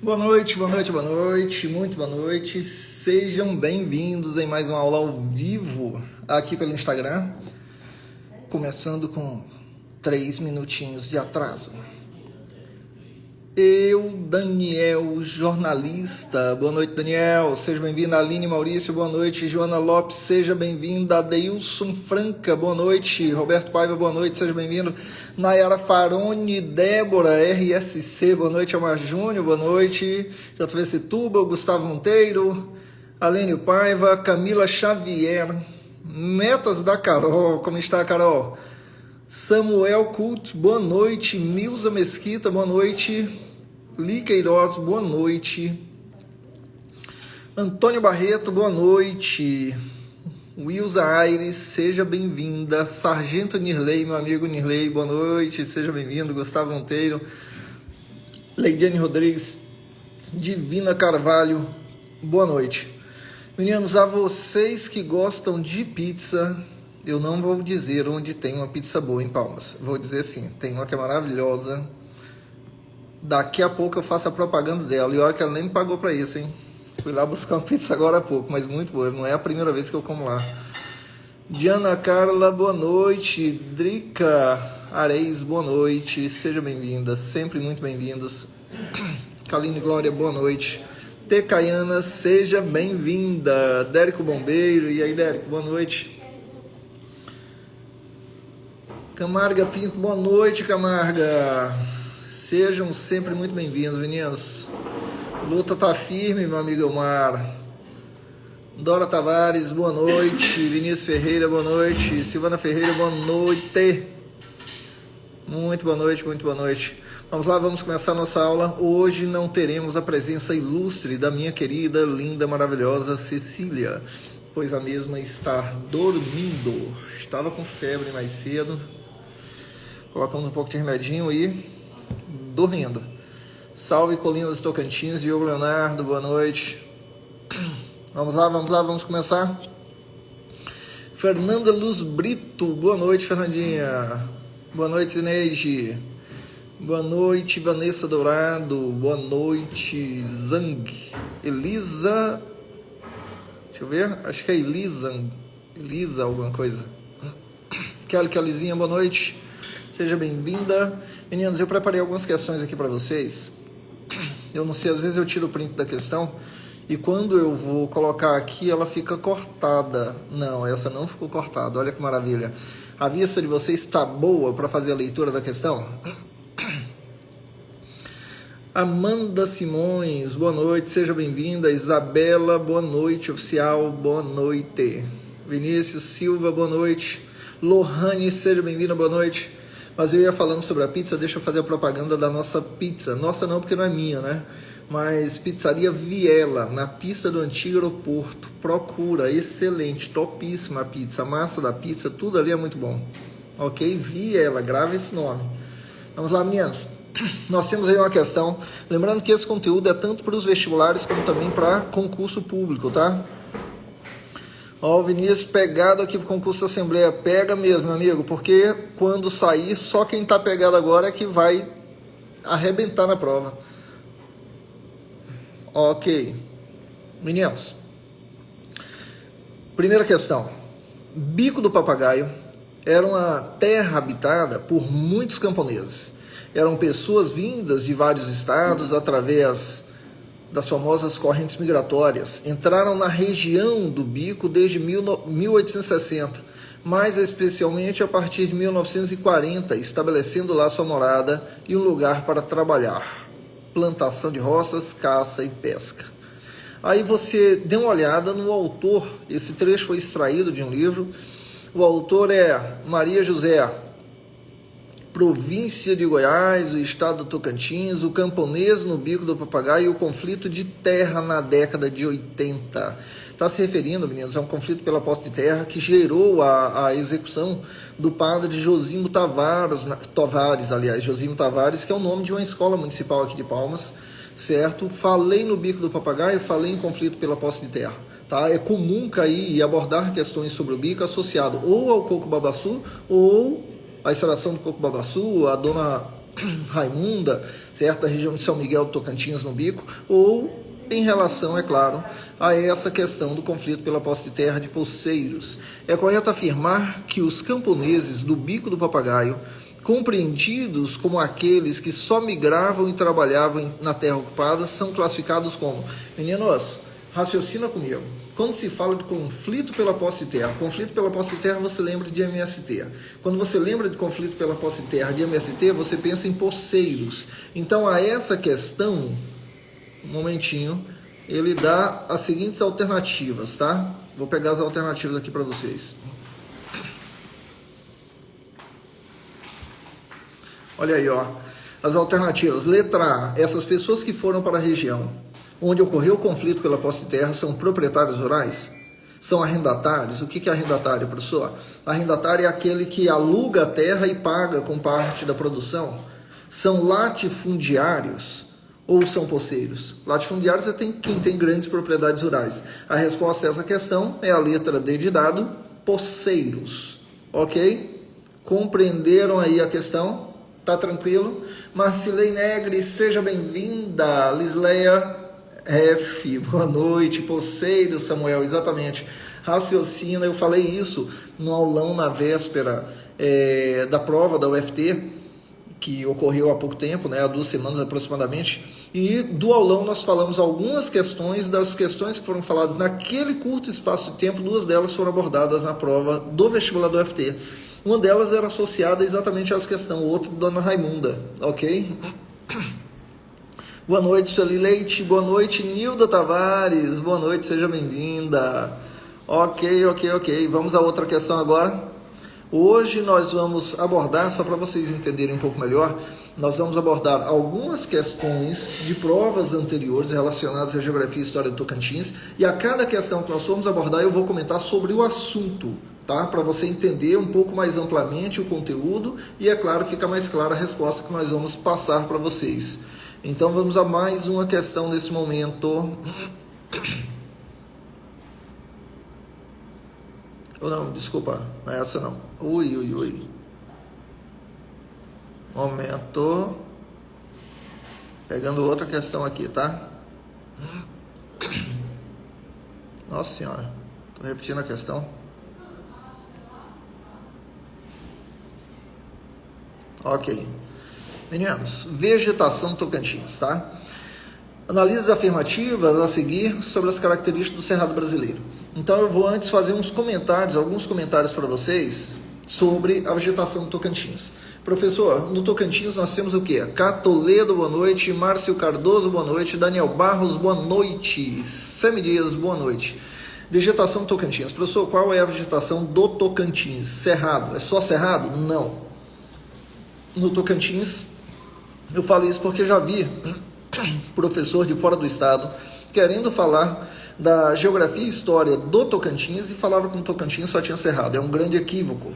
Boa noite, boa noite, boa noite, muito boa noite. Sejam bem-vindos em mais uma aula ao vivo aqui pelo Instagram. Começando com 3 minutinhos de atraso. Eu, Daniel, jornalista. Boa noite, Daniel. Seja bem-vinda. Aline Maurício, boa noite. Joana Lopes, seja bem-vinda. Adeilson Franca, boa noite. Roberto Paiva, boa noite, seja bem-vindo. Nayara Faroni, Débora, RSC, boa noite. Amar Júnior, boa noite. JVC Tuba, Gustavo Monteiro, Alênio Paiva, Camila Xavier, Metas da Carol, como está, Carol? Samuel Cult, boa noite. Milza Mesquita, boa noite. Li Queiroz, boa noite. Antônio Barreto, boa noite. Wilza Aires, seja bem-vinda. Sargento Nirley, meu amigo Nirley, boa noite, seja bem-vindo. Gustavo Monteiro, Leidiane Rodrigues, Divina Carvalho, boa noite. Meninos, a vocês que gostam de pizza, eu não vou dizer onde tem uma pizza boa em Palmas. Vou dizer assim, tem uma que é maravilhosa. Daqui a pouco eu faço a propaganda dela. E olha que ela nem me pagou pra isso, hein? Fui lá buscar uma pizza agora há pouco, mas muito boa. Não é a primeira vez que eu como lá. Diana Carla, boa noite. Drica Areis, boa noite. Seja bem-vinda, sempre muito bem-vindos. Kaline Glória, boa noite. Tecaiana, seja bem-vinda. Dérico Bombeiro, e aí, Dérico, boa noite. Camarga Pinto, boa noite, Camarga. Sejam sempre muito bem-vindos, meninos. Luta tá firme, meu amigo Elmar. Dora Tavares, boa noite. Vinícius Ferreira, boa noite. Silvana Ferreira, boa noite. Muito boa noite, muito boa noite. Vamos lá, vamos começar a nossa aula. Hoje não teremos a presença ilustre da minha querida, linda, maravilhosa Cecília, pois a mesma está dormindo. Estava com febre mais cedo. Colocamos um pouco de remedinho e dormindo. Salve Colinas Tocantins, Diogo Leonardo, boa noite. Vamos lá, vamos começar. Fernanda Luz Brito, boa noite, Fernandinha. Boa noite, Zineide. Boa noite, Vanessa Dourado. Boa noite, Zang. Elisa, deixa eu ver, acho que é Elisa alguma coisa. Kellyzinha, boa noite. Seja bem-vinda. Meninos, eu preparei algumas questões aqui para vocês. Eu não sei, às vezes eu tiro o print da questão e quando eu vou colocar aqui, ela fica cortada. Não, essa não ficou cortada, olha que maravilha. A vista de vocês está boa para fazer a leitura da questão? Amanda Simões, boa noite, seja bem-vinda. Isabela, boa noite, oficial, boa noite. Vinícius Silva, boa noite. Lohane, seja bem-vinda, boa noite. Mas eu ia falando sobre a pizza, deixa eu fazer a propaganda da nossa pizza. Nossa não, porque não é minha, né? Mas Pizzaria Viela, na pista do antigo aeroporto. Procura, excelente, topíssima a pizza. A massa da pizza, tudo ali é muito bom. Ok? Viela, grava esse nome. Vamos lá, meninos. Nós temos aí uma questão. Lembrando que esse conteúdo é tanto para os vestibulares como também para concurso público, tá? Ó, o Vinícius pegado aqui pro concurso da Assembleia. Pega mesmo, meu amigo, porque quando sair, só quem tá pegado agora é que vai arrebentar na prova. Ok. Meninos, primeira questão. Bico do Papagaio era uma terra habitada por muitos camponeses. Eram pessoas vindas de vários estados através das famosas correntes migratórias. Entraram na região do Bico desde 1860, mais especialmente a partir de 1940, estabelecendo lá sua morada e um lugar para trabalhar. Plantação de roças, caça e pesca. Aí você dê uma olhada no autor, esse trecho foi extraído de um livro, o autor é Maria José, província de Goiás, o estado do Tocantins, o camponês no Bico do Papagaio e o conflito de terra na década de 80. Está se referindo, meninos, a um conflito pela posse de terra que gerou a execução do padre Josimo Tavares, Josimo Tavares, que é o nome de uma escola municipal aqui de Palmas, certo? Falei no Bico do Papagaio, falei em conflito pela posse de terra. Tá? É comum cair e abordar questões sobre o bico associado ou ao coco babaçu ou a extração do coco babaçu, a dona Raimunda, certo? Da região de São Miguel do Tocantins, no Bico, ou em relação, é claro, a essa questão do conflito pela posse de terra de Poceiros. É correto afirmar que os camponeses do Bico do Papagaio, compreendidos como aqueles que só migravam e trabalhavam na terra ocupada, são classificados como... Meninos, raciocina comigo. Quando se fala de conflito pela posse de terra, você lembra de MST. Quando você lembra de conflito pela posse de terra de MST, você pensa em Poceiros. Então, a essa questão, um momentinho, ele dá as seguintes alternativas, tá? Vou pegar as alternativas aqui para vocês. Olha aí, ó. As alternativas. Letra A. Essas pessoas que foram para a região onde ocorreu o conflito pela posse de terra são proprietários rurais? São arrendatários? O que é arrendatário, professor? Arrendatário é aquele que aluga a terra e paga com parte da produção. São latifundiários ou são poceiros? Latifundiários é quem tem grandes propriedades rurais. A resposta a essa questão é a letra D de dado, poceiros. Ok? Compreenderam aí a questão? Tá tranquilo? Marcilei Negri, seja bem-vinda. Lisleia F, boa noite. Poceiro, Samuel, exatamente. Raciocina, eu falei isso no aulão na véspera da prova da UFT, que ocorreu há pouco tempo, né, há 2 semanas aproximadamente. E do aulão nós falamos algumas questões, das questões que foram faladas naquele curto espaço de tempo, 2 delas foram abordadas na prova do vestibular do UFT. Uma delas era associada exatamente a essa questão, o outro, Dona Raimunda, ok? Boa noite, Sueli Leite, boa noite, Nilda Tavares, boa noite, seja bem-vinda. Ok, vamos a outra questão agora. Hoje nós vamos abordar, só para vocês entenderem um pouco melhor, nós vamos abordar algumas questões de provas anteriores relacionadas à geografia e história do Tocantins, e a cada questão que nós formos abordar eu vou comentar sobre o assunto, tá? Para você entender um pouco mais amplamente o conteúdo e, é claro, fica mais clara a resposta que nós vamos passar para vocês. Então vamos a mais uma questão nesse momento. Ou não, desculpa, não é essa não. Ui. Momento. Pegando outra questão aqui, tá? Nossa senhora, tô repetindo a questão. Ok. Meninos, vegetação do Tocantins, tá? Análises afirmativas a seguir sobre as características do Cerrado brasileiro. Então eu vou antes fazer alguns comentários para vocês sobre a vegetação do Tocantins. Professor, no Tocantins nós temos o quê? Catoledo, boa noite. Márcio Cardoso, boa noite. Daniel Barros, boa noite. Semi Dias, boa noite. Vegetação do Tocantins. Professor, qual é a vegetação do Tocantins? Cerrado. É só cerrado? Não. No Tocantins, eu falo isso porque já vi professor de fora do estado querendo falar da geografia e história do Tocantins e falava que no Tocantins só tinha cerrado. É um grande equívoco.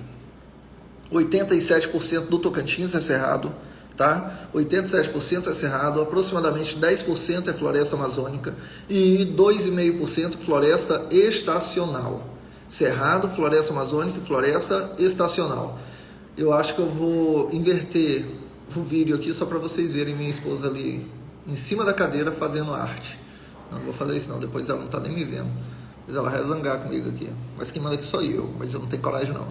87% do Tocantins é cerrado, tá? 87% é cerrado, aproximadamente 10% é floresta amazônica e 2,5% floresta estacional. Cerrado, floresta amazônica e floresta estacional. Eu acho que eu vou inverter o vídeo aqui só para vocês verem minha esposa ali em cima da cadeira fazendo arte. Não vou fazer isso não, depois ela não tá nem me vendo. Depois ela vai zangar comigo aqui. Mas quem manda aqui sou eu, mas eu não tenho coragem não.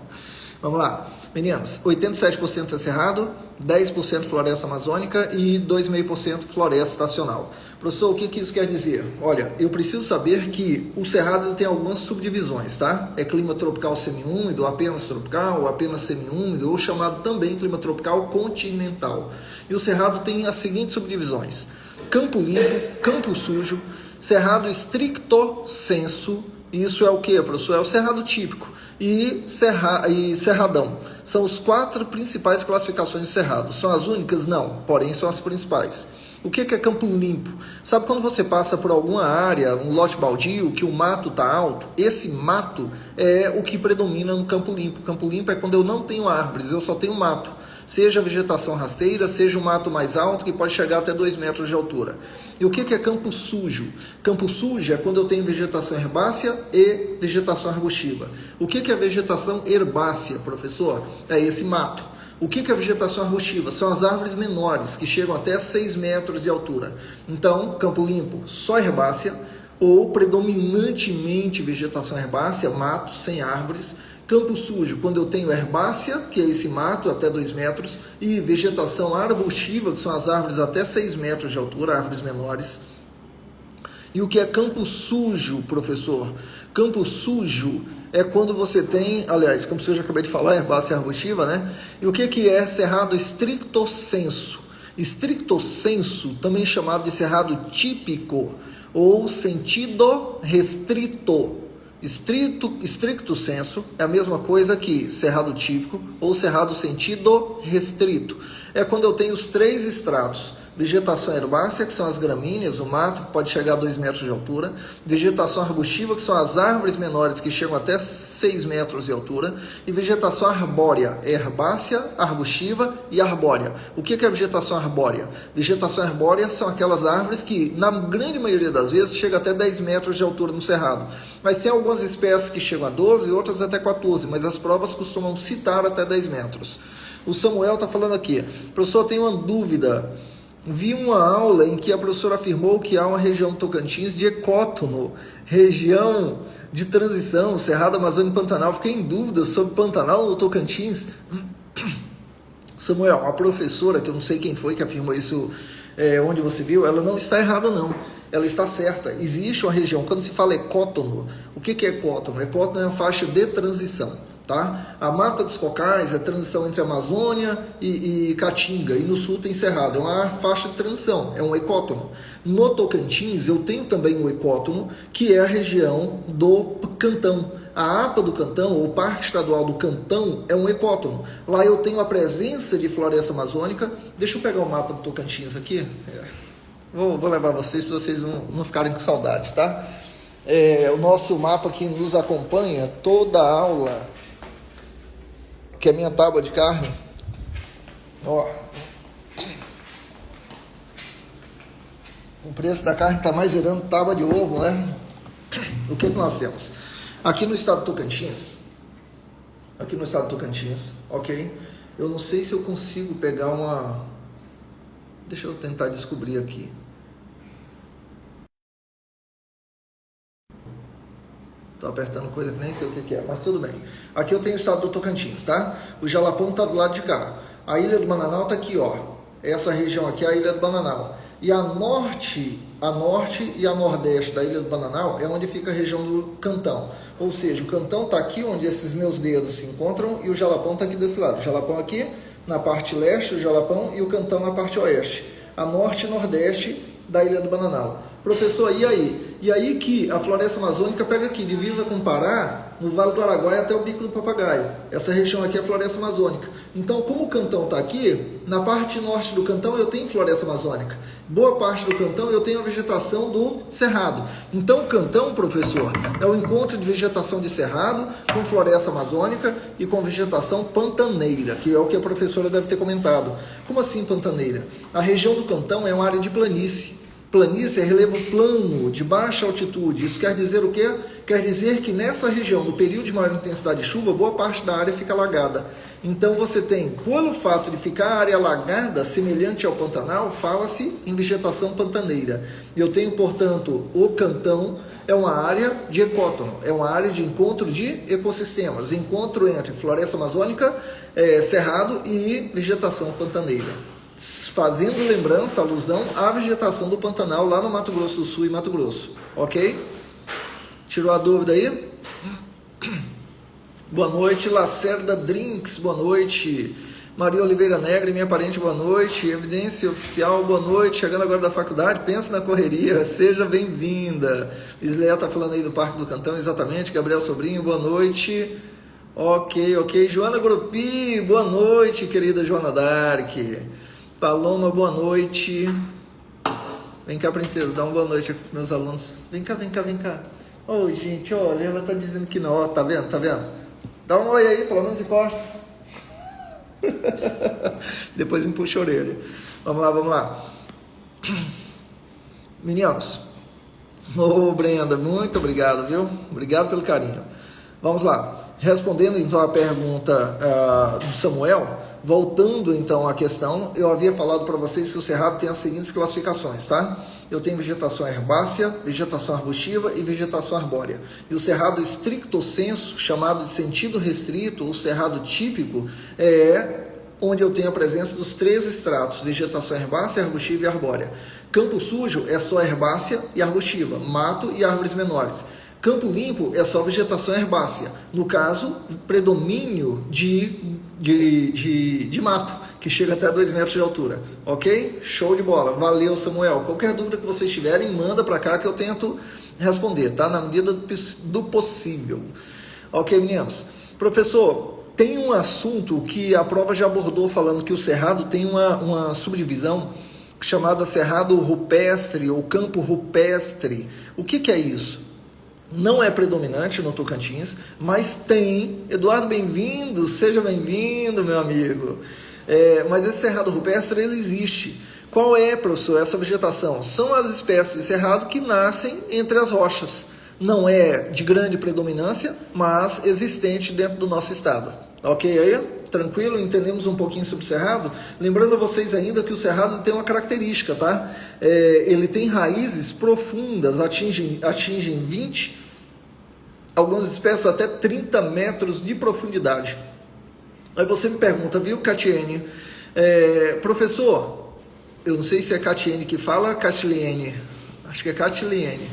Vamos lá. Meninas, 87% é cerrado, 10% floresta amazônica e 2,5% floresta estacional. Professor, o que isso quer dizer? Olha, eu preciso saber que o cerrado ele tem algumas subdivisões, tá? É clima tropical semiúmido, apenas tropical, apenas semiúmido, ou chamado também clima tropical continental. E o cerrado tem as seguintes subdivisões: campo limpo, campo sujo, cerrado estricto sensu. Isso é o que, professor? É o cerrado típico. E cerradão. São os 4 principais classificações de cerrado. São as únicas? Não, porém são as principais. O que é campo limpo? Sabe quando você passa por alguma área, um lote baldio, que o mato está alto? Esse mato é o que predomina no campo limpo. Campo limpo é quando eu não tenho árvores, eu só tenho mato. Seja vegetação rasteira, seja um mato mais alto, que pode chegar até 2 metros de altura. E o que é campo sujo? Campo sujo é quando eu tenho vegetação herbácea e vegetação arbustiva. O que é vegetação herbácea, professor? É esse mato. O que é vegetação arbustiva? São as árvores menores, que chegam até 6 metros de altura. Então, campo limpo, só herbácea, ou predominantemente vegetação herbácea, mato, sem árvores. Campo sujo, quando eu tenho herbácea, que é esse mato até 2 metros, e vegetação arbustiva, que são as árvores até 6 metros de altura, árvores menores. E o que é campo sujo, professor? Campo sujo é quando você tem, aliás, campo sujo eu acabei de falar, herbácea arbustiva, né? E o que é cerrado stricto sensu? Stricto sensu, também chamado de cerrado típico, ou sentido restrito. Stricto sensu é a mesma coisa que cerrado típico ou cerrado sentido restrito. É quando eu tenho os 3 estratos: vegetação herbácea, que são as gramíneas, o mato, que pode chegar a 2 metros de altura; vegetação arbustiva, que são as árvores menores, que chegam até 6 metros de altura; e vegetação arbórea, herbácea, arbustiva e arbórea. O que é vegetação arbórea? Vegetação arbórea são aquelas árvores que, na grande maioria das vezes, chegam até 10 metros de altura no cerrado. Mas tem algumas espécies que chegam a 12 e outras até 14, mas as provas costumam citar até 10 metros. O Samuel está falando aqui: professor, tenho uma dúvida. Vi uma aula em que a professora afirmou que há uma região do Tocantins de ecótono, região de transição, Cerrado Amazônia e Pantanal. Fiquei em dúvida sobre Pantanal ou Tocantins. Samuel, a professora, que eu não sei quem foi que afirmou isso, onde você viu, ela não está errada, não. Ela está certa. Existe uma região, quando se fala ecótono, o que é ecótono? Ecótono é uma faixa de transição. Tá? A Mata dos Cocais é a transição entre Amazônia e Caatinga, e no sul tem Cerrado, é uma faixa de transição, é um ecótono. No Tocantins eu tenho também um ecótono, que é a região do Cantão. A APA do Cantão, ou Parque Estadual do Cantão, é um ecótono. Lá eu tenho a presença de floresta amazônica. Deixa eu pegar o mapa do Tocantins aqui. Vou levar vocês para vocês não ficarem com saudade, tá? O nosso mapa que nos acompanha toda a aula, que é a minha tábua de carne. Ó, o preço da carne está mais virando tábua de ovo, né? O que nós temos? Aqui no estado do Tocantins, ok? Eu não sei se eu consigo pegar uma... Deixa eu tentar descobrir aqui. Estou apertando coisa que nem sei o que é, mas tudo bem. Aqui eu tenho o estado do Tocantins, tá? O Jalapão está do lado de cá. A Ilha do Bananal está aqui, ó. Essa região aqui é a Ilha do Bananal. E a norte e a nordeste da Ilha do Bananal é onde fica a região do Cantão. Ou seja, o Cantão está aqui onde esses meus dedos se encontram e o Jalapão está aqui desse lado. O Jalapão aqui na parte leste do Jalapão e o Cantão na parte oeste. A norte e nordeste da Ilha do Bananal. Professor, e aí? E aí que a floresta amazônica pega aqui, divisa com o Pará, no Vale do Araguaia até o Bico do Papagaio. Essa região aqui é a floresta amazônica. Então, como o Cantão está aqui, na parte norte do Cantão eu tenho floresta amazônica. Boa parte do Cantão eu tenho a vegetação do Cerrado. Então, o Cantão, professor, é o encontro de vegetação de Cerrado com floresta amazônica e com vegetação pantaneira, que é o que a professora deve ter comentado. Como assim pantaneira? A região do Cantão é uma área de planície. Planície é relevo plano, de baixa altitude. Isso quer dizer o quê? Quer dizer que nessa região, no período de maior intensidade de chuva, boa parte da área fica alagada. Então você tem, pelo fato de ficar a área alagada, semelhante ao Pantanal, fala-se em vegetação pantaneira. Eu tenho, portanto, o Cantão é uma área de ecótono, é uma área de encontro de ecossistemas, encontro entre floresta amazônica, cerrado e vegetação pantaneira. Fazendo lembrança, alusão à vegetação do Pantanal lá no Mato Grosso do Sul e Mato Grosso, ok? Tirou a dúvida aí? Boa noite, Lacerda Drinks, boa noite. Maria Oliveira Negra, minha parente, boa noite. Evidência Oficial, boa noite. Chegando agora da faculdade, pensa na correria, seja bem-vinda. Isleia está falando aí do Parque do Cantão, exatamente. Gabriel Sobrinho, boa noite. Ok. Joana Grupi, boa noite, querida Joana Dark. Paloma, boa noite. Vem cá, princesa, dá uma boa noite aqui para meus alunos. Vem cá. Ô, gente, olha, ela tá dizendo que não. Ó, tá vendo? Dá um oi aí, pelo menos encosta. Depois me puxa a orelha. Vamos lá. Meninos. Ô, Brenda, muito obrigado, viu? Obrigado pelo carinho. Vamos lá. Respondendo então a pergunta do Samuel, voltando então à questão, eu havia falado para vocês que o cerrado tem as seguintes classificações, tá? Eu tenho vegetação herbácea, vegetação arbustiva e vegetação arbórea. E o cerrado stricto sensu, chamado de sentido restrito, ou cerrado típico, é onde eu tenho a presença dos 3 estratos, vegetação herbácea, arbustiva e arbórea. Campo sujo é só herbácea e arbustiva, mato e árvores menores. Campo limpo é só vegetação herbácea, no caso, predomínio de mato, que chega até 2 metros de altura, ok? Show de bola, valeu Samuel. Qualquer dúvida que vocês tiverem, manda para cá que eu tento responder, tá? Na medida do possível. Ok, meninos? Professor, tem um assunto que a prova já abordou, falando que o cerrado tem uma subdivisão chamada cerrado rupestre ou campo rupestre. O que é isso? Não é predominante no Tocantins, mas tem. Eduardo, bem-vindo, seja bem-vindo, meu amigo. Mas esse cerrado rupestre, ele existe. Qual é, professor, essa vegetação? São as espécies de cerrado que nascem entre as rochas. Não é de grande predominância, mas existente dentro do nosso estado. Ok aí? Tranquilo? Entendemos um pouquinho sobre o cerrado? Lembrando a vocês ainda que o cerrado tem uma característica, tá? Ele tem raízes profundas, atingem 20, algumas espécies até 30 metros de profundidade. Aí você me pergunta, viu, Catiene? Professor, eu não sei se é Catiene que fala, Catiliene, acho que é Catiliene.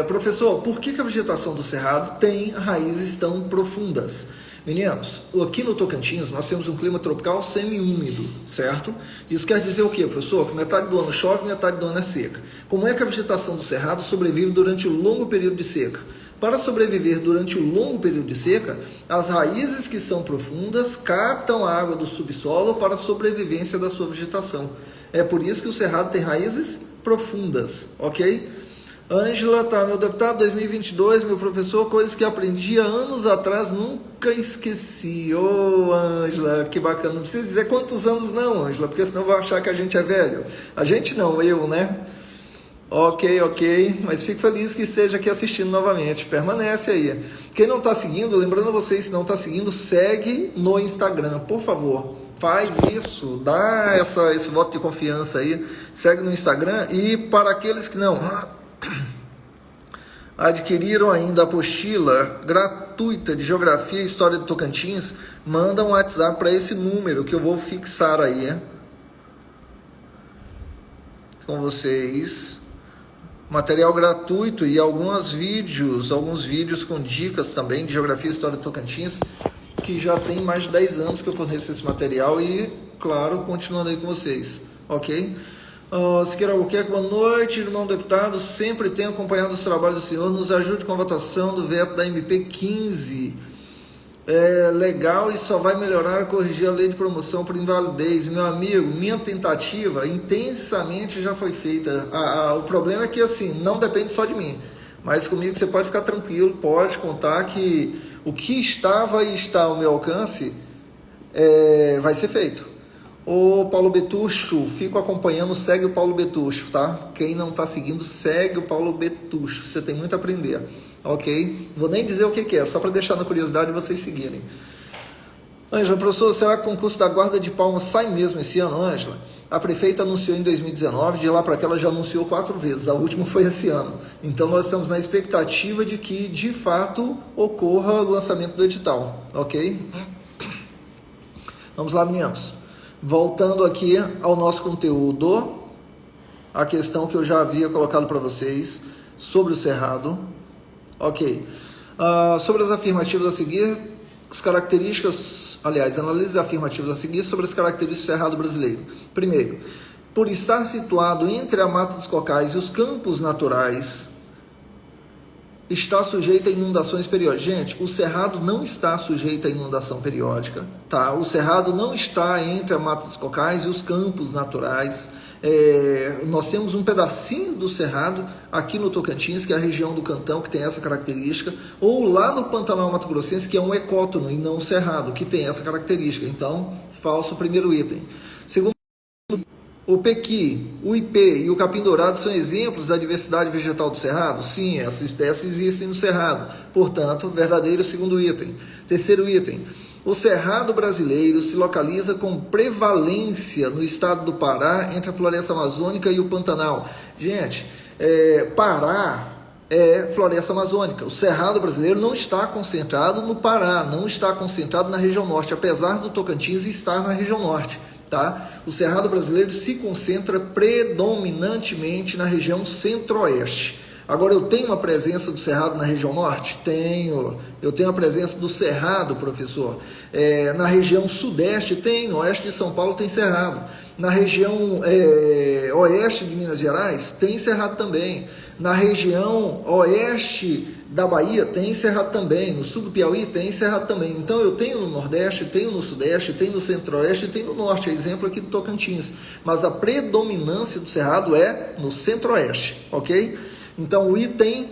Professor, por que a vegetação do cerrado tem raízes tão profundas? Meninos, aqui no Tocantins nós temos um clima tropical semi-úmido, certo? Isso quer dizer o quê, professor? Que metade do ano chove e metade do ano é seca. Como é que a vegetação do cerrado sobrevive durante o longo período de seca? Para sobreviver durante o longo período de seca, as raízes que são profundas captam a água do subsolo para a sobrevivência da sua vegetação. É por isso que o cerrado tem raízes profundas, ok? Ângela, tá, meu deputado, 2022, meu professor, coisas que aprendi há anos atrás, nunca esqueci. Ô, Ângela, que bacana. Não precisa dizer quantos anos não, Ângela, porque senão vai achar que a gente é velho. A gente não, eu, né? Ok, mas fico feliz que esteja aqui assistindo novamente. Permanece aí. Quem não está seguindo, lembrando a vocês, se não está seguindo, segue no Instagram, por favor. Faz isso, dá esse voto de confiança aí. Segue no Instagram. E para aqueles que não adquiriram ainda a apostila gratuita de Geografia e História do Tocantins, manda um WhatsApp para esse número que eu vou fixar aí com vocês. Material gratuito e alguns vídeos com dicas também de Geografia e História do Tocantins, que já tem mais de 10 anos que eu forneço esse material e, claro, continuando aí com vocês, ok? Siqueira Albuquerque, boa noite, irmão deputado, sempre tenho acompanhado os trabalhos do senhor, nos ajude com a votação do veto da MP 15, legal e só vai melhorar corrigir a lei de promoção por invalidez. Meu amigo, minha tentativa intensamente já foi feita, o problema é que assim, não depende só de mim, mas comigo você pode ficar tranquilo, pode contar que o que estava e está ao meu alcance vai ser feito. Ô Paulo Betucho, fico acompanhando, segue o Paulo Betucho, tá? Quem não está seguindo, segue o Paulo Betucho, você tem muito a aprender, ok? Vou nem dizer o que é, só para deixar na curiosidade vocês seguirem. Ângela, professor, será que o concurso da Guarda de Palmas sai mesmo esse ano, Ângela? A prefeita anunciou em 2019, de lá para cá ela já anunciou 4 vezes, a última foi esse ano. Então nós estamos na expectativa de que, de fato, ocorra o lançamento do edital, ok? Vamos lá, meninos. Voltando aqui ao nosso conteúdo, a questão que eu já havia colocado para vocês sobre o cerrado, ok? Sobre as afirmativas a seguir, as características, aliás, análise afirmativas a seguir sobre as características do cerrado brasileiro. Primeiro, por estar situado entre a Mata dos Cocais e os campos naturais, está sujeito a inundações periódicas. Gente, o cerrado não está sujeito a inundação periódica, tá? O cerrado não está entre a Mata dos Cocais e os campos naturais. Nós temos um pedacinho do cerrado aqui no Tocantins, que é a região do Cantão, que tem essa característica, ou lá no Pantanal Mato Grossense, que é um ecótono e não um cerrado, que tem essa característica. Então, falso o primeiro item. Segundo, O pequi, o ipê e o capim-dourado são exemplos da diversidade vegetal do Cerrado? Sim, essas espécies existem no Cerrado. Portanto, verdadeiro segundo item. Terceiro item. O Cerrado brasileiro se localiza com prevalência no estado do Pará entre a floresta amazônica e o Pantanal. Gente, Pará é floresta amazônica. O Cerrado brasileiro não está concentrado no Pará, não está concentrado na região norte, apesar do Tocantins estar na região norte. Tá? O Cerrado brasileiro se concentra predominantemente na região centro-oeste. Agora, eu tenho uma presença do Cerrado na região norte? Tenho. Eu tenho a presença do Cerrado, professor. Na região sudeste tem, no oeste de São Paulo tem Cerrado. Na região oeste de Minas Gerais tem Cerrado também. Na região oeste da Bahia tem Cerrado também. No sul do Piauí tem Cerrado também. Então eu tenho no Nordeste, tenho no Sudeste, tenho no Centro-Oeste e tenho no Norte. Exemplo aqui do Tocantins. Mas a predominância do Cerrado é no Centro-Oeste, ok? Então o item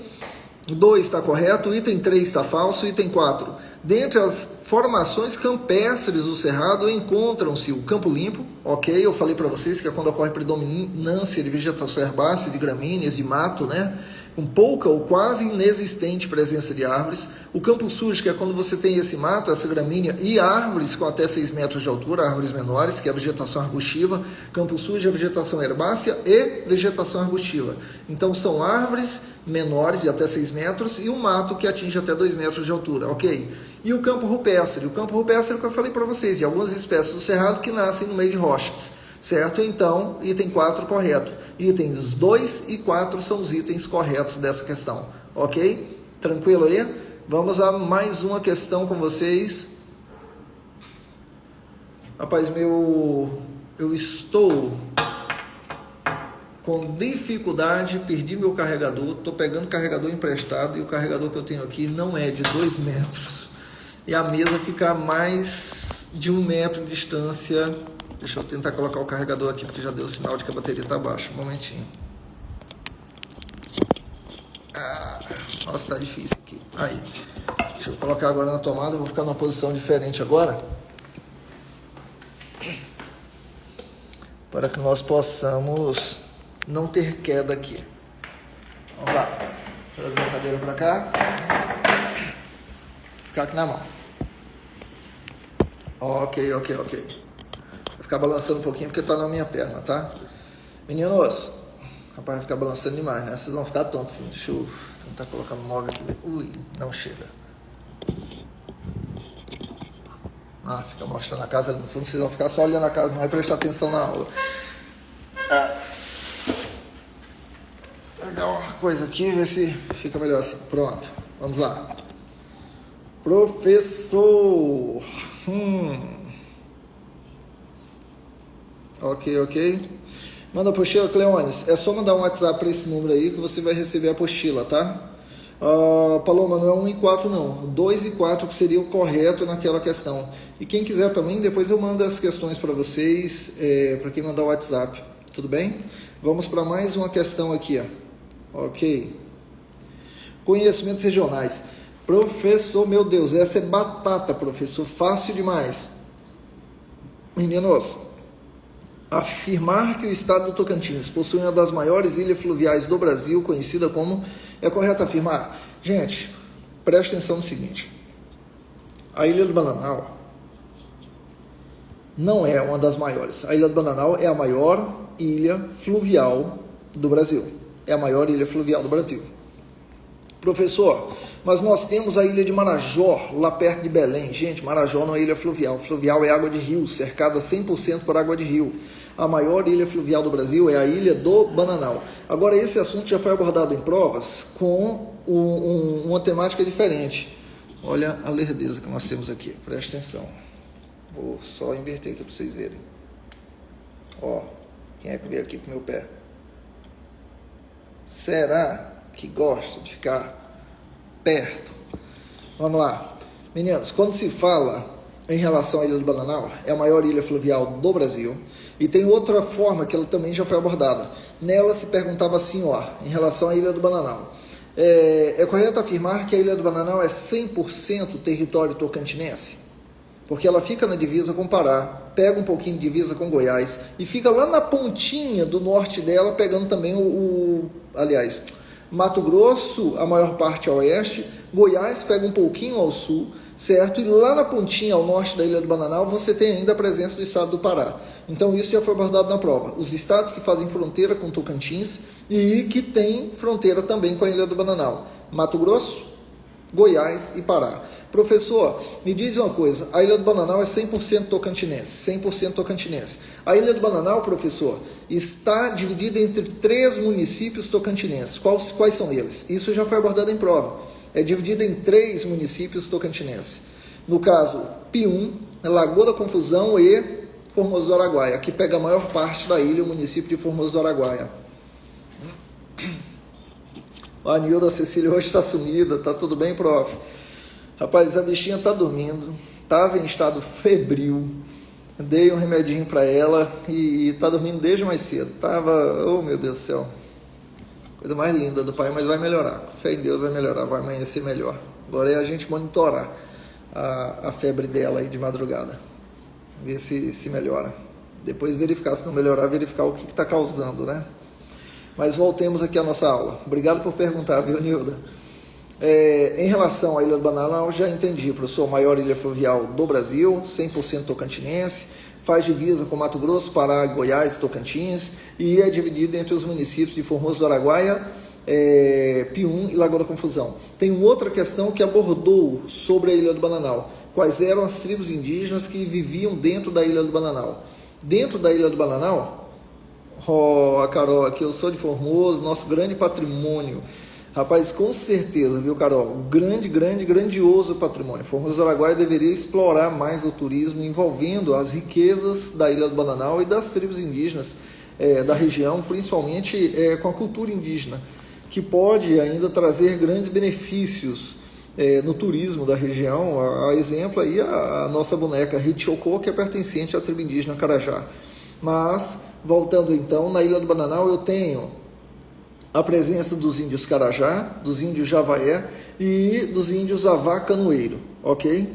2 está correto, o item 3 está falso, o item 4. Dentre as formações campestres do Cerrado encontram-se o Campo Limpo, ok? Eu falei para vocês que é quando ocorre predominância de vegetação herbácea, de gramíneas, de mato, né? Com pouca ou quase inexistente presença de árvores. O campo sujo, que é quando você tem esse mato, essa gramínea e árvores com até 6 metros de altura, árvores menores, que é a vegetação arbustiva. Campo sujo é a vegetação herbácea e vegetação arbustiva. Então são árvores menores de até 6 metros e o mato que atinge até 2 metros de altura, ok? E o campo rupestre? O campo rupestre é o que eu falei para vocês, de algumas espécies do Cerrado que nascem no meio de rochas. Certo? Então, item 4 correto. Itens 2 e 4 são os itens corretos dessa questão. Ok? Tranquilo aí? Vamos a mais uma questão com vocês. Rapaz, eu estou com dificuldade, perdi meu carregador, estou pegando carregador emprestado e o carregador que eu tenho aqui não é de 2 metros. E a mesa fica a mais de 1 metro de distância. Deixa eu tentar colocar o carregador aqui, porque já deu sinal de que a bateria está baixa. Um momentinho. Nossa, tá difícil aqui. Aí. Deixa eu colocar agora na tomada. Eu vou ficar numa posição diferente agora. Para que nós possamos não ter queda aqui. Vamos lá. Trazer a cadeira para cá. Ficar aqui na mão. Ok. Vai ficar balançando um pouquinho porque tá na minha perna, tá? Meninos, rapaz, vai ficar balançando demais, né? Vocês vão ficar tontos assim. Deixa eu tentar colocar no móvel aqui. Ui, não chega. Fica mostrando a casa ali no fundo. Vocês vão ficar só olhando a casa, não vai prestar atenção na aula. Vou pegar uma coisa aqui, ver se fica melhor assim. Pronto, vamos lá. Professor. Ok. Manda a apostila, Cleones. É só mandar um WhatsApp para esse número aí que você vai receber a apostila, tá? Paloma, não é 1 e 4 não. 2 e 4 que seria o correto naquela questão. E quem quiser também, depois eu mando as questões para vocês, para quem mandar o WhatsApp. Tudo bem? Vamos para mais uma questão aqui. Ok. Conhecimentos regionais. Professor, meu Deus, essa é batata, professor. Fácil demais. Meninos, afirmar que o estado do Tocantins possui uma das maiores ilhas fluviais do Brasil, conhecida como... É correto afirmar? Gente, preste atenção no seguinte. A Ilha do Bananal não é uma das maiores. A Ilha do Bananal é a maior ilha fluvial do Brasil. É a maior ilha fluvial do Brasil. Professor, mas nós temos a ilha de Marajó, lá perto de Belém. Gente, Marajó não é ilha fluvial. Fluvial é água de rio, cercada 100% por água de rio. A maior ilha fluvial do Brasil é a ilha do Bananal. Agora, esse assunto já foi abordado em provas com uma temática diferente. Olha a lerdeza que nós temos aqui. Preste atenção. Vou só inverter aqui para vocês verem. Quem é que veio aqui pro meu pé? Será que gosta de ficar perto? Vamos lá. Meninos, quando se fala em relação à Ilha do Bananal, é a maior ilha fluvial do Brasil. E tem outra forma que ela também já foi abordada. Nela se perguntava assim, em relação à Ilha do Bananal. É correto afirmar que a Ilha do Bananal é 100% território tocantinense? porque ela fica na divisa com o Pará, pega um pouquinho de divisa com Goiás e fica lá na pontinha do norte dela, pegando também aliás, Mato Grosso, a maior parte ao oeste, Goiás pega um pouquinho ao sul, certo? E lá na pontinha ao norte da Ilha do Bananal você tem ainda a presença do estado do Pará. Então isso já foi abordado na prova. Os estados que fazem fronteira com Tocantins e que tem fronteira também com a Ilha do Bananal: Mato Grosso, Goiás e Pará. Professor, me diz uma coisa, a Ilha do Bananal é 100% tocantinense, 100% tocantinense. A Ilha do Bananal, professor, está dividida entre 3 municípios tocantinenses. Quais são eles? Isso já foi abordado em prova. É dividida em 3 municípios tocantinenses. No caso, Pium, Lagoa da Confusão e Formoso do Araguaia, que pega a maior parte da ilha, o município de Formoso do Araguaia. A Nilda Cecília hoje está sumida, tá tudo bem, prof? Rapaz, a bichinha tá dormindo, estava em estado febril, dei um remedinho para ela e tá dormindo desde mais cedo. Oh meu Deus do céu, coisa mais linda do pai, mas vai melhorar, com fé em Deus vai melhorar, vai amanhecer melhor. Agora é a gente monitorar a febre dela aí de madrugada, ver se melhora. Depois verificar, se não melhorar, verificar o que está causando, né? Mas voltemos aqui à nossa aula. Obrigado por perguntar, viu, Nilda? Em relação à Ilha do Bananal, já entendi, professor, maior ilha fluvial do Brasil, 100% tocantinense, faz divisa com Mato Grosso, Pará, Goiás e Tocantins, e é dividido entre os municípios de Formoso do Araguaia, Pium e Lagoa da Confusão. Tem uma outra questão que abordou sobre a Ilha do Bananal. Quais eram as tribos indígenas que viviam dentro da Ilha do Bananal? Dentro da Ilha do Bananal, a Carol, aqui eu sou de Formoso, nosso grande patrimônio. Rapaz, com certeza, viu, Carol? Grandioso patrimônio. Formoso do Araguaia deveria explorar mais o turismo envolvendo as riquezas da Ilha do Bananal e das tribos indígenas da região, principalmente com a cultura indígena, que pode ainda trazer grandes benefícios no turismo da região. A exemplo aí a nossa boneca Hitchocô, que é pertencente à tribo indígena Carajá. Mas, voltando então, na Ilha do Bananal eu tenho a presença dos índios Carajá, dos índios Javaé e dos índios Avá Canoeiro, ok?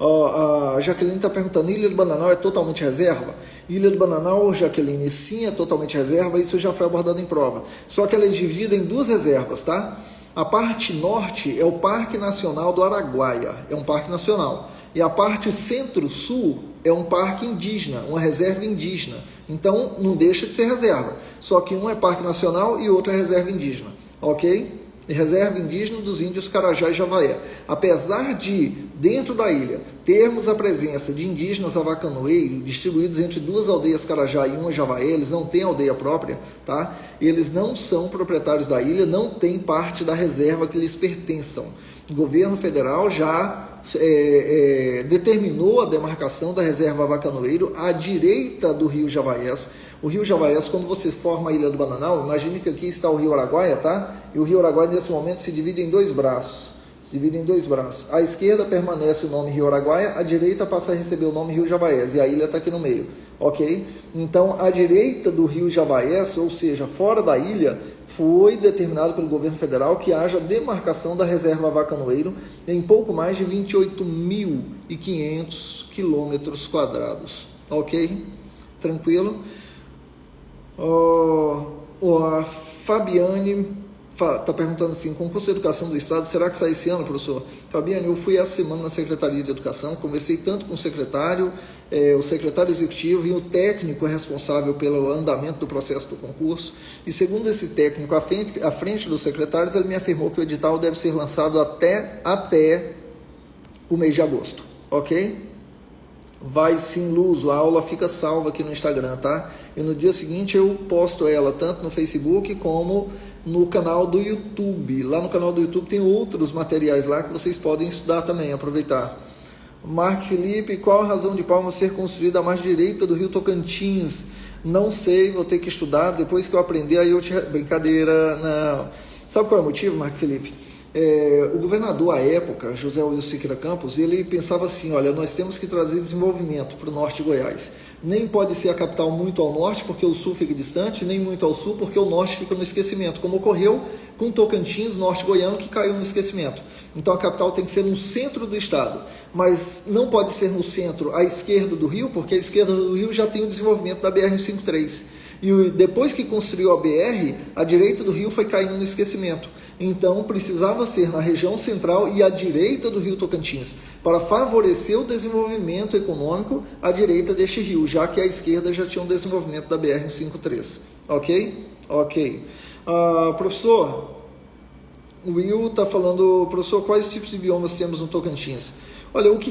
A Jaqueline está perguntando, Ilha do Bananal é totalmente reserva? Ilha do Bananal, Jaqueline, sim, é totalmente reserva, isso já foi abordado em prova. Só que ela é dividida em 2 reservas, tá? A parte norte é o Parque Nacional do Araguaia, é um parque nacional. E a parte centro-sul é um parque indígena, uma reserva indígena. Então, não deixa de ser reserva. Só que um é parque nacional e outro é reserva indígena. Ok? E reserva indígena dos índios Carajá e Javaé. Apesar de, dentro da ilha, termos a presença de indígenas avacanoeiros distribuídos entre 2 aldeias Carajá e uma Javaé, eles não têm aldeia própria, tá? Eles não são proprietários da ilha, não têm parte da reserva que lhes pertençam. O governo federal já determinou a demarcação da reserva Avacanoeiro à direita do rio Javaiés. O rio Javaiés, quando você forma a Ilha do Bananal, imagine que aqui está o rio Araguaia, tá? E o rio Araguaia nesse momento se divide em 2 braços. À esquerda permanece o nome Rio Araguaia, à direita passa a receber o nome Rio Javaiés, e a ilha está aqui no meio, ok? Então, à direita do rio Javaiés, ou seja, fora da ilha, foi determinado pelo governo federal que haja demarcação da reserva Avacanoeiro em pouco mais de 28.500 quilômetros quadrados, ok? Tranquilo? A Fabiane está perguntando assim, concurso de educação do Estado, será que sai esse ano, professor? Fabiane, eu fui essa semana na Secretaria de Educação, conversei tanto com o secretário executivo e o técnico responsável pelo andamento do processo do concurso, e segundo esse técnico, à frente dos secretários, ele me afirmou que o edital deve ser lançado até o mês de agosto, ok? Vai sim, Luso, a aula fica salva aqui no Instagram, tá? E no dia seguinte eu posto ela tanto no Facebook como no canal do YouTube. Lá no canal do YouTube tem outros materiais lá que vocês podem estudar também, aproveitar. Mark Felipe, qual a razão de Palmas ser construída à margem direita do rio Tocantins? Não sei, vou ter que estudar, depois que eu aprender aí eu te... Brincadeira, não. Sabe qual é o motivo, Mark Felipe? O governador à época, José Wilson Siqueira Campos, ele pensava assim, olha, nós temos que trazer desenvolvimento para o norte de Goiás. Nem pode ser a capital muito ao norte, porque o sul fica distante, nem muito ao sul, porque o norte fica no esquecimento, como ocorreu com Tocantins, norte goiano, que caiu no esquecimento. Então a capital tem que ser no centro do estado, mas não pode ser no centro à esquerda do rio, porque a esquerda do rio já tem o desenvolvimento da BR-153. E depois que construiu a BR, a direita do rio foi caindo no esquecimento. Então precisava ser na região central e à direita do rio Tocantins, para favorecer o desenvolvimento econômico à direita deste rio, já que à esquerda já tinha um desenvolvimento da BR-153. Ok? Ok. Professor, o Will está falando, professor, quais tipos de biomas temos no Tocantins? Olha, o que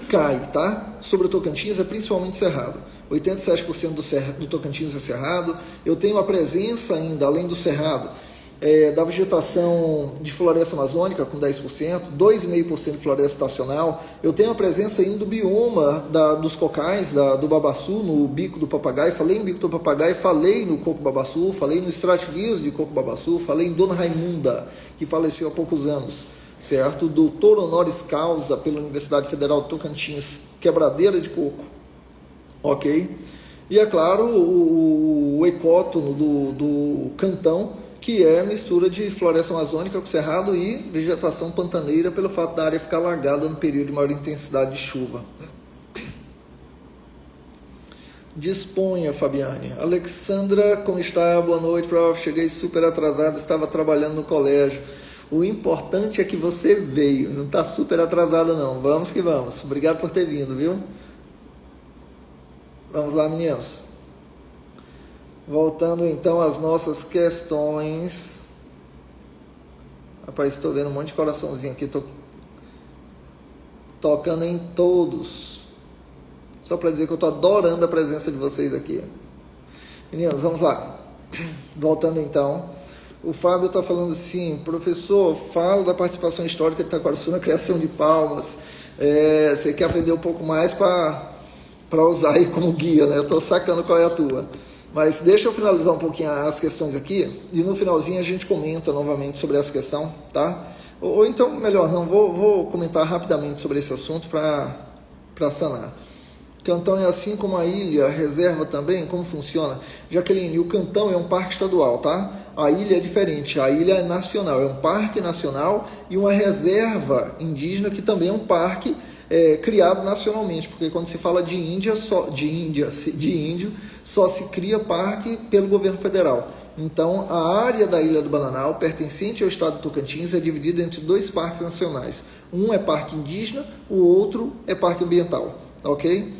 cai, tá? Sobre o Tocantins é principalmente cerrado. 87% do Tocantins é cerrado. Eu tenho a presença ainda, além do cerrado, da vegetação de floresta amazônica com 10%, 2,5% de floresta estacional. Eu tenho a presença ainda do bioma dos cocais, do babaçu, no bico do papagaio. Falei em bico do papagaio, falei no coco babaçu, falei no estrativismo de coco babaçu, falei em Dona Raimunda, que faleceu há poucos anos, certo? Doutor honoris causa pela Universidade Federal do Tocantins, quebradeira de coco, ok? E é claro, o ecótono do Cantão, que é mistura de floresta amazônica com cerrado e vegetação pantaneira, pelo fato da área ficar alagada no período de maior intensidade de chuva. Disponha, Fabiane. Alexandra, como está? Boa noite, prof. Cheguei super atrasada, estava trabalhando no colégio. O importante é que você veio, não está super atrasada não. Vamos que vamos. Obrigado por ter vindo, viu? Vamos lá, meninos. Voltando então às nossas questões. Rapaz, estou vendo um monte de coraçãozinho aqui. Estou tocando em todos. Só para dizer que eu estou adorando a presença de vocês aqui. Meninos, vamos lá. Voltando então. O Fábio está falando assim, professor, fala da participação histórica de Itaquaraçu na criação de palmas. Você quer aprender um pouco mais para usar aí como guia, né? Eu estou sacando qual é a tua. Mas deixa eu finalizar um pouquinho as questões aqui e no finalzinho a gente comenta novamente sobre essa questão, tá? Ou então, melhor não, vou comentar rapidamente sobre esse assunto para sanar. Cantão é assim como a ilha, reserva também, como funciona? Jaqueline, o Cantão é um parque estadual, tá? A ilha é diferente, a ilha é nacional, é um parque nacional e uma reserva indígena que também é um parque criado nacionalmente, porque quando se fala de índio, só se cria parque pelo governo federal. Então, a área da Ilha do Bananal, pertencente ao estado do Tocantins, é dividida entre dois parques nacionais. Um é parque indígena, o outro é parque ambiental, ok?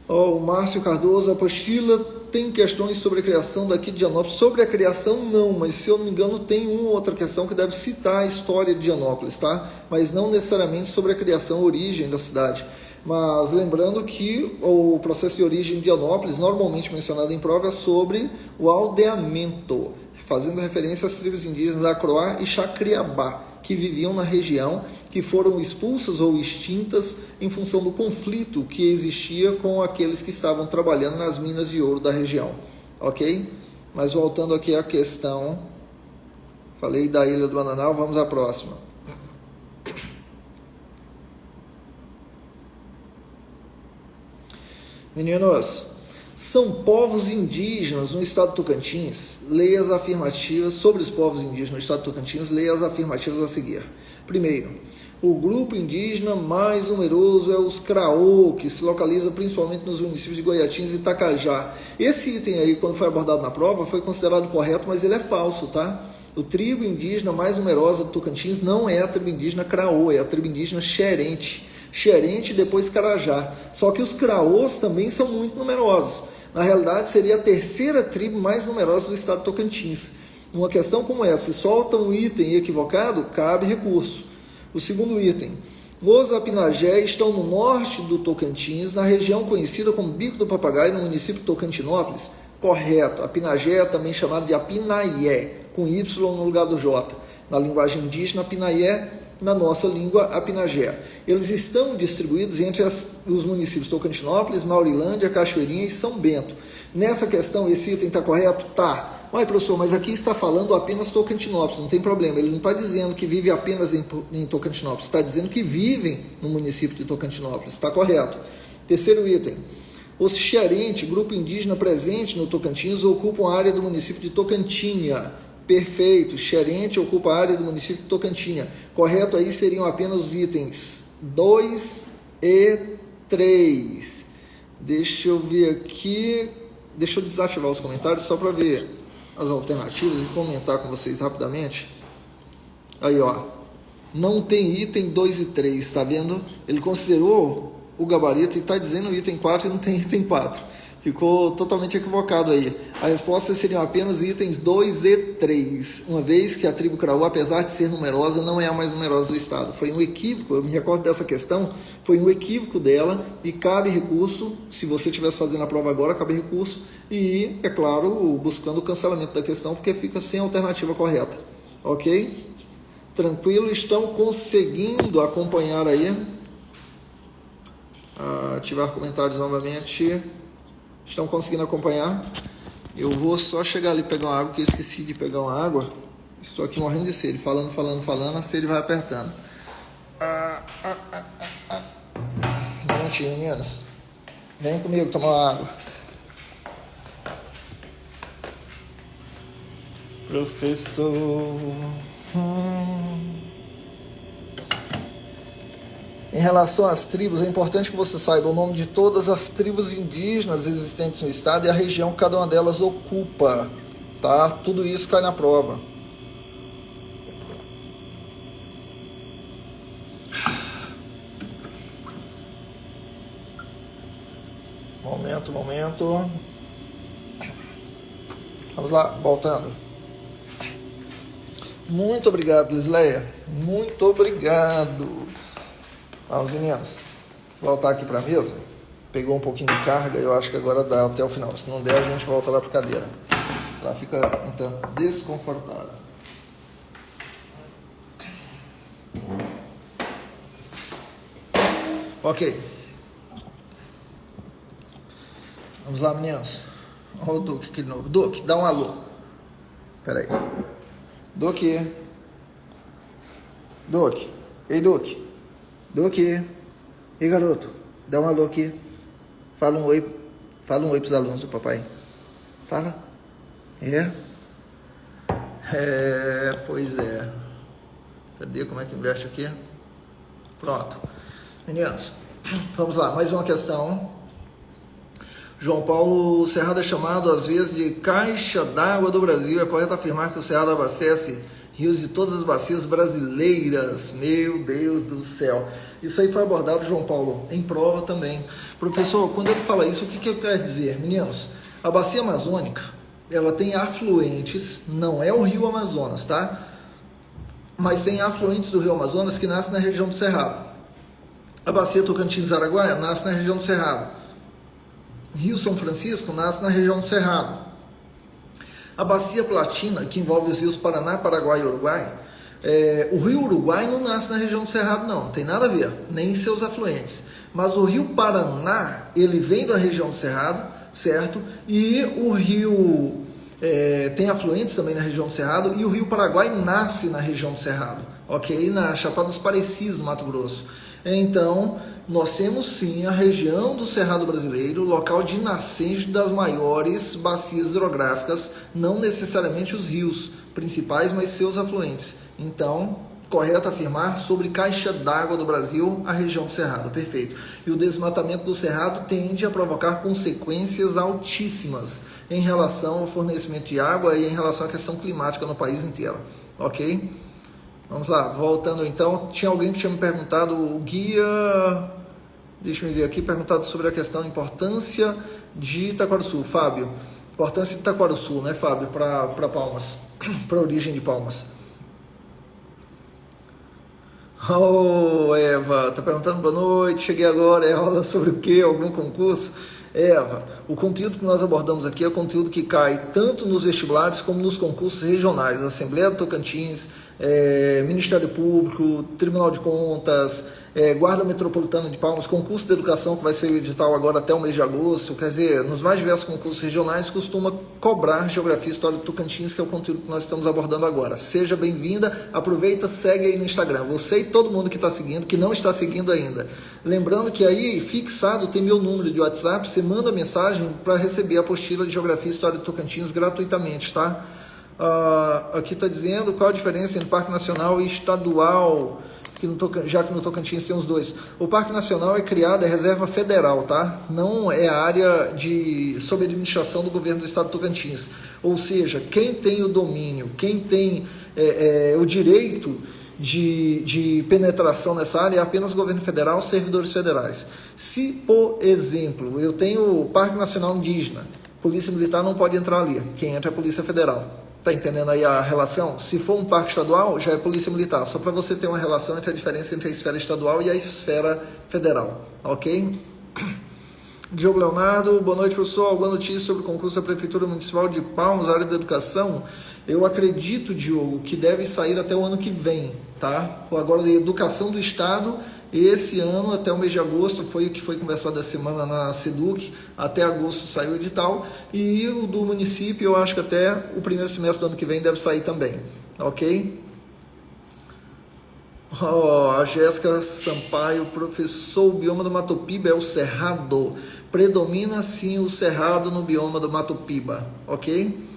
O Márcio Cardoso, a apostila tem questões sobre a criação daqui de Dianópolis. Sobre a criação, não, mas se eu não me engano, tem uma outra questão que deve citar a história de Dianópolis, tá? Mas não necessariamente sobre a criação, a origem da cidade. Mas lembrando que o processo de origem de Dianópolis, normalmente mencionado em prova, é sobre o aldeamento, fazendo referência às tribos indígenas Acroá e Chacriabá, que viviam na região, que foram expulsas ou extintas em função do conflito que existia com aqueles que estavam trabalhando nas minas de ouro da região, ok? Mas voltando aqui à questão, falei da Ilha do Bananal, vamos à próxima. Meninos, são povos indígenas no estado do Tocantins? Leia as afirmativas sobre os povos indígenas no estado do Tocantins, leia as afirmativas a seguir. Primeiro, o grupo indígena mais numeroso é os Craô, que se localiza principalmente nos municípios de Goiatins e Itacajá. Esse item aí, quando foi abordado na prova, foi considerado correto, mas ele é falso, tá? O tribo indígena mais numerosa do Tocantins não é a tribo indígena Craô, é a tribo indígena Xerente. Xerente e depois Carajá. Só que os Craôs também são muito numerosos. Na realidade, seria a terceira tribo mais numerosa do estado de Tocantins. Uma questão como essa, se solta um item equivocado, cabe recurso. O segundo item, os Apinagé estão no norte do Tocantins, na região conhecida como Bico do Papagaio, no município de Tocantinópolis. Correto, Apinagé é também chamado de Apinaié, com Y no lugar do J. Na linguagem indígena, Apinaié, na nossa língua, Apinagé. Eles estão distribuídos entre os municípios de Tocantinópolis, Maurilândia, Cachoeirinha e São Bento. Nessa questão, esse item está correto? Tá. Ué, professor, mas aqui está falando apenas Tocantinópolis, não tem problema. Ele não está dizendo que vive apenas em Tocantinópolis, está dizendo que vivem no município de Tocantinópolis, está correto. Terceiro item. Os Xerente, grupo indígena presente no Tocantins, ocupam a área do município de Tocantinha. Perfeito, Xerente ocupa a área do município de Tocantinha. Correto aí seriam apenas os itens 2 e 3. Deixa eu ver aqui, deixa eu desativar os comentários só para ver as alternativas e comentar com vocês rapidamente. Aí, ó, não tem item 2 e 3, tá vendo? Ele considerou o gabarito e está dizendo item 4 e não tem item 4. Ficou totalmente equivocado aí. A resposta seriam apenas itens 2 e 3, uma vez que a tribo Caraú, apesar de ser numerosa, não é a mais numerosa do estado. Foi um equívoco, eu me recordo dessa questão, foi um equívoco dela e cabe recurso, se você estivesse fazendo a prova agora, cabe recurso e, é claro, buscando o cancelamento da questão, porque fica sem alternativa correta. Ok? Tranquilo? Estão conseguindo acompanhar aí? Ativar comentários novamente. Estão conseguindo acompanhar? Eu vou só chegar ali e pegar uma água, que eu esqueci de pegar uma água. Estou aqui morrendo de sede, falando, a sede vai apertando. Um momentinho, meninas. Vem comigo tomar uma água. Professor. Em relação às tribos, é importante que você saiba o nome de todas as tribos indígenas existentes no estado e a região que cada uma delas ocupa, tá? Tudo isso cai na prova. Momento. Vamos lá, voltando. Muito obrigado, Lisleia. Muito obrigado. Vamos, meninos, voltar aqui para a mesa. Pegou um pouquinho de carga, eu acho que agora dá até o final. Se não der, a gente volta lá para a cadeira. Ela fica um tanto desconfortável. Ok. Vamos lá, meninos. Olha o Duque aqui de novo. Duque, dá um alô. Espera aí. Duque. Ei, Duque. Duque. Ei, garoto. Dá um alô aqui. Fala um oi pros alunos do papai. Fala. Pois é. Cadê? Como é que investe aqui? Pronto. Meninos, vamos lá. Mais uma questão. João Paulo, o Cerrado é chamado às vezes de caixa d'água do Brasil. É correto afirmar que o Cerrado abastece rios de todas as bacias brasileiras? Meu Deus do céu. Isso aí foi abordado, João Paulo, em prova também. Professor, quando ele fala isso, o que ele quer dizer? Meninos, a bacia amazônica, ela tem afluentes, não é o rio Amazonas, tá? Mas tem afluentes do rio Amazonas que nascem na região do Cerrado. A bacia Tocantins-Araguaia nasce na região do Cerrado. Rio São Francisco nasce na região do Cerrado. A bacia Platina, que envolve os rios Paraná, Paraguai e Uruguai, o rio Uruguai não nasce na região do Cerrado, não tem nada a ver, nem em seus afluentes. Mas o rio Paraná, ele vem da região do Cerrado, certo? E o rio tem afluentes também na região do Cerrado, e o rio Paraguai nasce na região do Cerrado, ok? Na Chapada dos Parecis, no Mato Grosso. Então, nós temos sim a região do Cerrado brasileiro, local de nascente das maiores bacias hidrográficas, não necessariamente os rios principais, mas seus afluentes. Então, correto afirmar sobre caixa d'água do Brasil, a região do Cerrado, perfeito. E o desmatamento do Cerrado tende a provocar consequências altíssimas em relação ao fornecimento de água e em relação à questão climática no país inteiro, ok? Vamos lá, voltando então, tinha alguém que tinha me perguntado, o guia, deixa eu ver aqui, perguntado sobre a questão importância de Itaquaruçu, Fábio, importância de Itaquaruçu, né, Fábio, para Palmas, para a origem de Palmas. Oh, Eva, tá perguntando boa noite, cheguei agora, é aula sobre o quê? Algum concurso? Eva, o conteúdo que nós abordamos aqui é o conteúdo que cai tanto nos vestibulares como nos concursos regionais, Assembleia do Tocantins, Ministério Público, Tribunal de Contas, Guarda Metropolitana de Palmas, concurso de educação que vai ser o edital agora até o mês de agosto, quer dizer, nos mais diversos concursos regionais costuma cobrar Geografia e História do Tocantins, que é o conteúdo que nós estamos abordando agora. Seja bem-vinda, aproveita, segue aí no Instagram, você e todo mundo que está seguindo, que não está seguindo ainda. Lembrando que aí, fixado, tem meu número de WhatsApp, você manda mensagem para receber a apostila de Geografia e História do Tocantins gratuitamente, tá? Aqui está dizendo qual a diferença entre Parque Nacional e Estadual, já que no Tocantins tem os dois. O Parque Nacional é criado, é reserva federal, tá? Não é área sob administração do governo do estado do Tocantins. Ou seja, quem tem o domínio, quem tem o direito de penetração nessa área é apenas o governo federal, servidores federais. Se, por exemplo, eu tenho o Parque Nacional Indígena, Polícia Militar não pode entrar ali, quem entra é a Polícia Federal. Está entendendo aí a relação? Se for um parque estadual, já é Polícia Militar. Só para você ter uma relação entre a diferença entre a esfera estadual e a esfera federal. Ok? Diogo Leonardo, boa noite, professor. Alguma notícia sobre o concurso da Prefeitura Municipal de Palmas, área da educação? Eu acredito, Diogo, que deve sair até o ano que vem, tá? Agora, a educação do Estado, esse ano, até o mês de agosto, foi o que foi conversado essa semana na SEDUC, até agosto saiu o edital, e o do município, eu acho que até o primeiro semestre do ano que vem deve sair também, ok? A Jéssica Sampaio, professor, o bioma do Mato Piba é o Cerrado, predomina sim o Cerrado no bioma do Mato Piba, ok?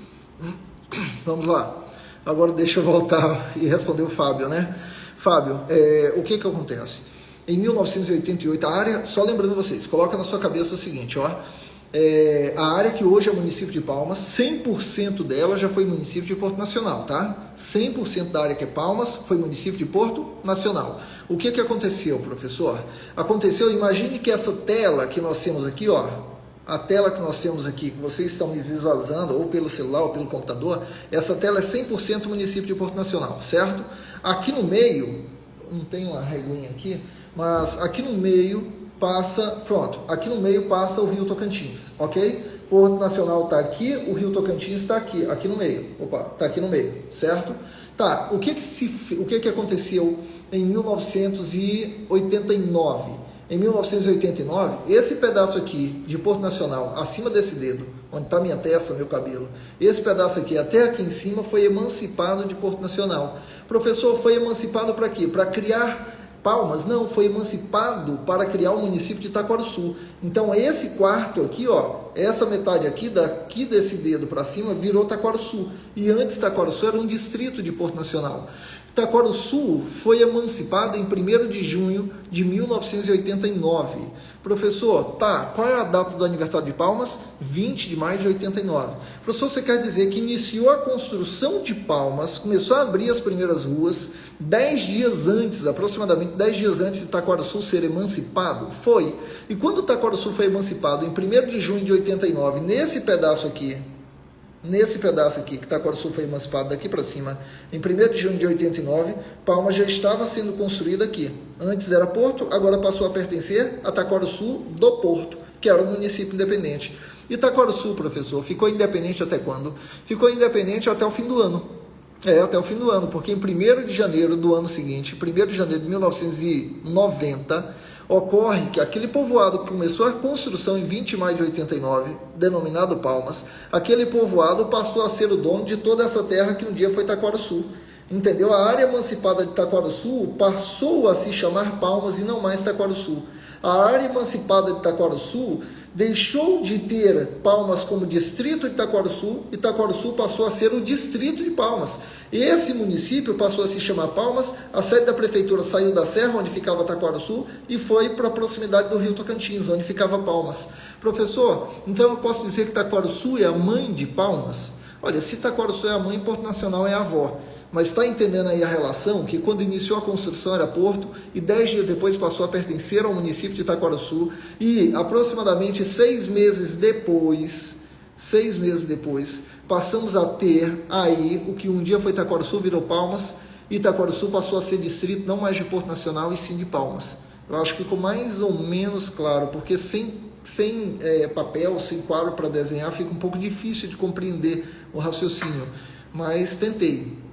Vamos lá, agora deixa eu voltar e responder o Fábio, né? Fábio, o que acontece? Em 1988, a área, só lembrando vocês, coloca na sua cabeça o seguinte, ó, a área que hoje é município de Palmas, 100% dela já foi município de Porto Nacional, tá? 100% da área que é Palmas foi município de Porto Nacional. O que aconteceu, professor? Aconteceu, imagine que essa tela que nós temos aqui, ó, a tela que nós temos aqui, que vocês estão me visualizando, ou pelo celular ou pelo computador, essa tela é 100% município de Porto Nacional, certo? Aqui no meio, não tem uma reguinha aqui, mas aqui no meio passa, pronto, aqui no meio passa o Rio Tocantins, ok? Porto Nacional está aqui, o Rio Tocantins está aqui no meio, está aqui no meio, certo? Tá, o que aconteceu em 1989? Em 1989, esse pedaço aqui de Porto Nacional, acima desse dedo, onde está minha testa, meu cabelo, esse pedaço aqui até aqui em cima foi emancipado de Porto Nacional. Professor, foi emancipado para quê? Para criar Palmas? Não, foi emancipado para criar o município de Itaquaruçu. Então esse quarto aqui, ó, essa metade aqui, daqui desse dedo para cima, virou Itaquaruçu. E antes Itaquaruçu era um distrito de Porto Nacional. Itaquaruçu foi emancipado em 1º de junho de 1989. Professor, tá, qual é a data do aniversário de Palmas? 20 de maio de 89. Professor, você quer dizer que iniciou a construção de Palmas, começou a abrir as primeiras ruas, 10 dias antes, aproximadamente 10 dias antes de Itaquaruçu ser emancipado? Foi. E quando Itaquaruçu foi emancipado, em 1º de junho de 89, nesse pedaço aqui, que Itaquaruçu foi emancipado daqui para cima, em 1º de junho de 89, Palmas já estava sendo construída aqui. Antes era Porto, agora passou a pertencer a Itaquaruçu do Porto, que era um município independente. Itaquaruçu, professor, ficou independente até quando? Ficou independente até o fim do ano. Até o fim do ano, porque em 1º de janeiro do ano seguinte, 1º de janeiro de 1990, ocorre que aquele povoado que começou a construção em 20 de maio de 89, denominado Palmas, aquele povoado passou a ser o dono de toda essa terra que um dia foi Itaquaruçu. Entendeu? A área emancipada de Itaquaruçu passou a se chamar Palmas e não mais Itaquaruçu. A área emancipada de Itaquaruçu deixou de ter Palmas como distrito de Itaquaruçu, Itaquaruçu passou a ser o distrito de Palmas. Esse município passou a se chamar Palmas, a sede da prefeitura saiu da Serra, onde ficava Itaquaruçu, e foi para a proximidade do Rio Tocantins, onde ficava Palmas. Professor, então eu posso dizer que Itaquaruçu é a mãe de Palmas? Olha, se Itaquaruçu é a mãe, Porto Nacional é a avó. Mas está entendendo aí a relação que quando iniciou a construção era Porto e 10 dias depois passou a pertencer ao município de Itaquaruçu e aproximadamente 6 meses depois, passamos a ter aí o que um dia foi Itaquaruçu, virou Palmas, e Itaquaruçu passou a ser distrito não mais de Porto Nacional e sim de Palmas. Eu acho que ficou mais ou menos claro, porque sem papel, sem quadro para desenhar, fica um pouco difícil de compreender o raciocínio, mas tentei.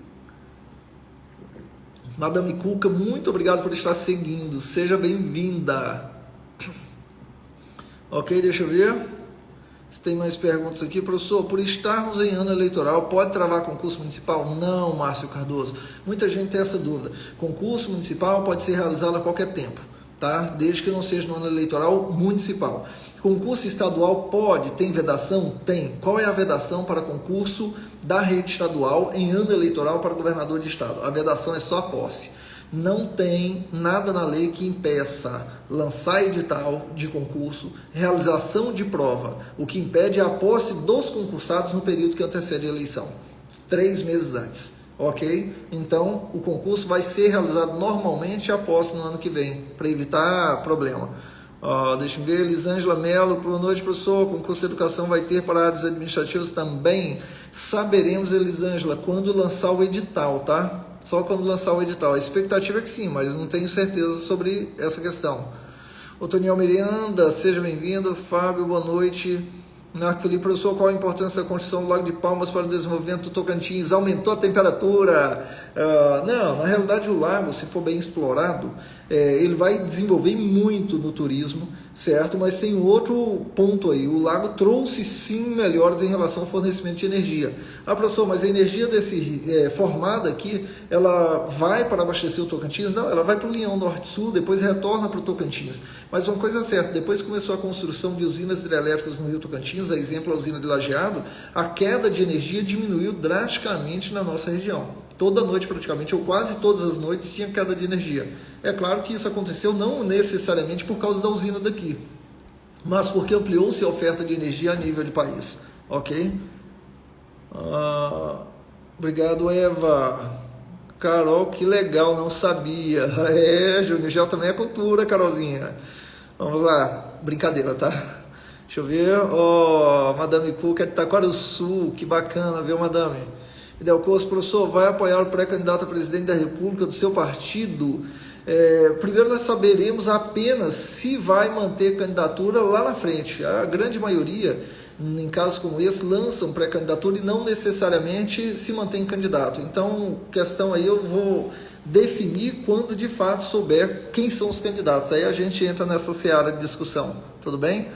Madame Cuca, muito obrigado por estar seguindo. Seja bem-vinda. Ok, deixa eu ver se tem mais perguntas aqui. Professor, por estarmos em ano eleitoral, pode travar concurso municipal? Não, Márcio Cardoso. Muita gente tem essa dúvida. Concurso municipal pode ser realizado a qualquer tempo, tá? Desde que não seja no ano eleitoral municipal. Concurso estadual pode, tem vedação? Tem. Qual é a vedação para concurso da rede estadual em ano eleitoral para governador de estado? A vedação é só a posse. Não tem nada na lei que impeça lançar edital de concurso, realização de prova. O que impede é a posse dos concursados no período que antecede a eleição, 3 meses antes, ok? Então, o concurso vai ser realizado normalmente a posse no ano que vem, para evitar problema. Deixa eu ver, Elisângela Mello, boa noite, professor. O concurso de educação vai ter para áreas administrativas também? Saberemos, Elisângela, quando lançar o edital, tá? Só quando lançar o edital. A expectativa é que sim, mas não tenho certeza sobre essa questão. Otoniel Miranda, seja bem-vindo. Fábio, boa noite. Marco Felipe, professor, qual a importância da construção do Lago de Palmas para o desenvolvimento do Tocantins? Aumentou a temperatura? Não, na realidade o lago, se for bem explorado, ele vai desenvolver muito no turismo, certo? Mas tem outro ponto aí, o lago trouxe sim melhores em relação ao fornecimento de energia. Professor, mas a energia formada aqui, ela vai para abastecer o Tocantins? Não, ela vai para o Linhão Norte-Sul, depois retorna para o Tocantins. Mas uma coisa é certa, depois que começou a construção de usinas hidrelétricas no Rio Tocantins, a exemplo a usina de Lajeado, a queda de energia diminuiu drasticamente na nossa região. Toda noite praticamente, ou quase todas as noites, tinha queda de energia. É claro que isso aconteceu não necessariamente por causa da usina daqui, mas porque ampliou-se a oferta de energia a nível de país. Ok? Obrigado, Eva. Carol, que legal, não sabia. Júnior Gel também é cultura, Carolzinha. Vamos lá, brincadeira, tá? Deixa eu ver. Madame Cuca é de Taquarussu, que bacana, viu, Madame? Delcos, professor, vai apoiar o pré-candidato a presidente da República do seu partido? Primeiro nós saberemos apenas se vai manter candidatura lá na frente. A grande maioria, em casos como esse, lançam pré-candidatura e não necessariamente se mantém candidato. Então, questão aí eu vou definir quando de fato souber quem são os candidatos. Aí a gente entra nessa seara de discussão. Tudo bem?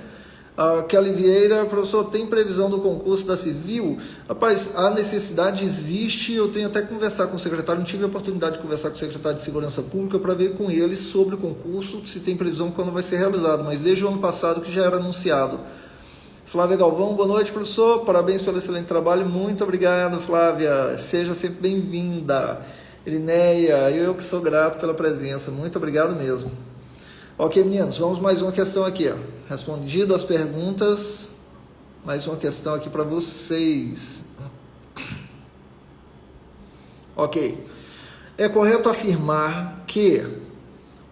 Kelly Vieira, professor, tem previsão do concurso da Civil? Rapaz, a necessidade existe, eu tenho até que conversar com o secretário, não tive a oportunidade de conversar com o secretário de Segurança Pública para ver com ele sobre o concurso, se tem previsão quando vai ser realizado, mas desde o ano passado que já era anunciado. Flávia Galvão, boa noite, professor, parabéns pelo excelente trabalho, muito obrigado, Flávia, seja sempre bem-vinda. Irineia, eu que sou grato pela presença, muito obrigado mesmo. Ok, meninos, vamos mais uma questão aqui. Respondido as perguntas, mais uma questão aqui para vocês. Ok. É correto afirmar que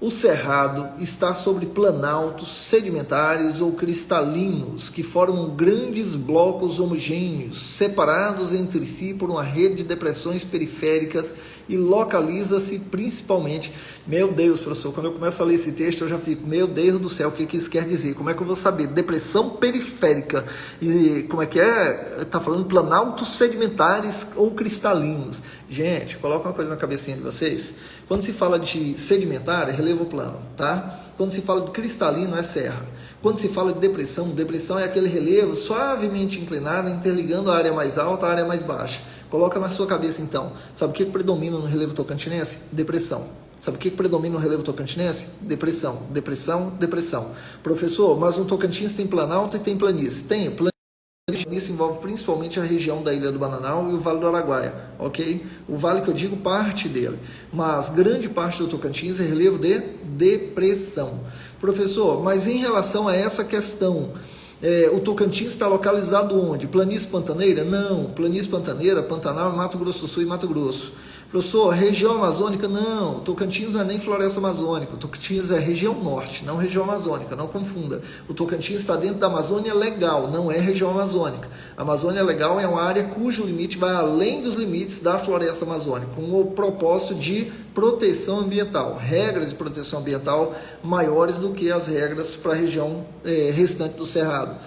o Cerrado está sobre planaltos sedimentares ou cristalinos que formam grandes blocos homogêneos, separados entre si por uma rede de depressões periféricas e localiza-se principalmente... Meu Deus, professor, quando eu começo a ler esse texto eu já fico, meu Deus do céu, o que isso quer dizer? Como é que eu vou saber? Depressão periférica e como é que é? Está falando planaltos sedimentares ou cristalinos. Gente, coloca uma coisa na cabecinha de vocês. Quando se fala de sedimentar, é relevo plano, tá? Quando se fala de cristalino, é serra. Quando se fala de depressão é aquele relevo suavemente inclinado, interligando a área mais alta à área mais baixa. Coloca na sua cabeça, então. Sabe o que predomina no relevo tocantinense? Depressão. Sabe o que predomina no relevo tocantinense? Depressão, depressão, depressão. Professor, mas no Tocantins tem planalto e tem planície. Tem, isso envolve principalmente a região da Ilha do Bananal e o Vale do Araguaia, ok? O vale que eu digo, parte dele, mas grande parte do Tocantins é relevo de depressão. Professor, mas em relação a essa questão, o Tocantins está localizado onde? Planície Pantaneira? Não, Planície Pantaneira, Pantanal, Mato Grosso do Sul e Mato Grosso. Professor, região amazônica? Não, Tocantins não é nem floresta amazônica, o Tocantins é região norte, não região amazônica, não confunda. O Tocantins está dentro da Amazônia Legal, não é região amazônica. A Amazônia Legal é uma área cujo limite vai além dos limites da floresta amazônica, com o propósito de proteção ambiental, regras de proteção ambiental maiores do que as regras para a região restante do Cerrado.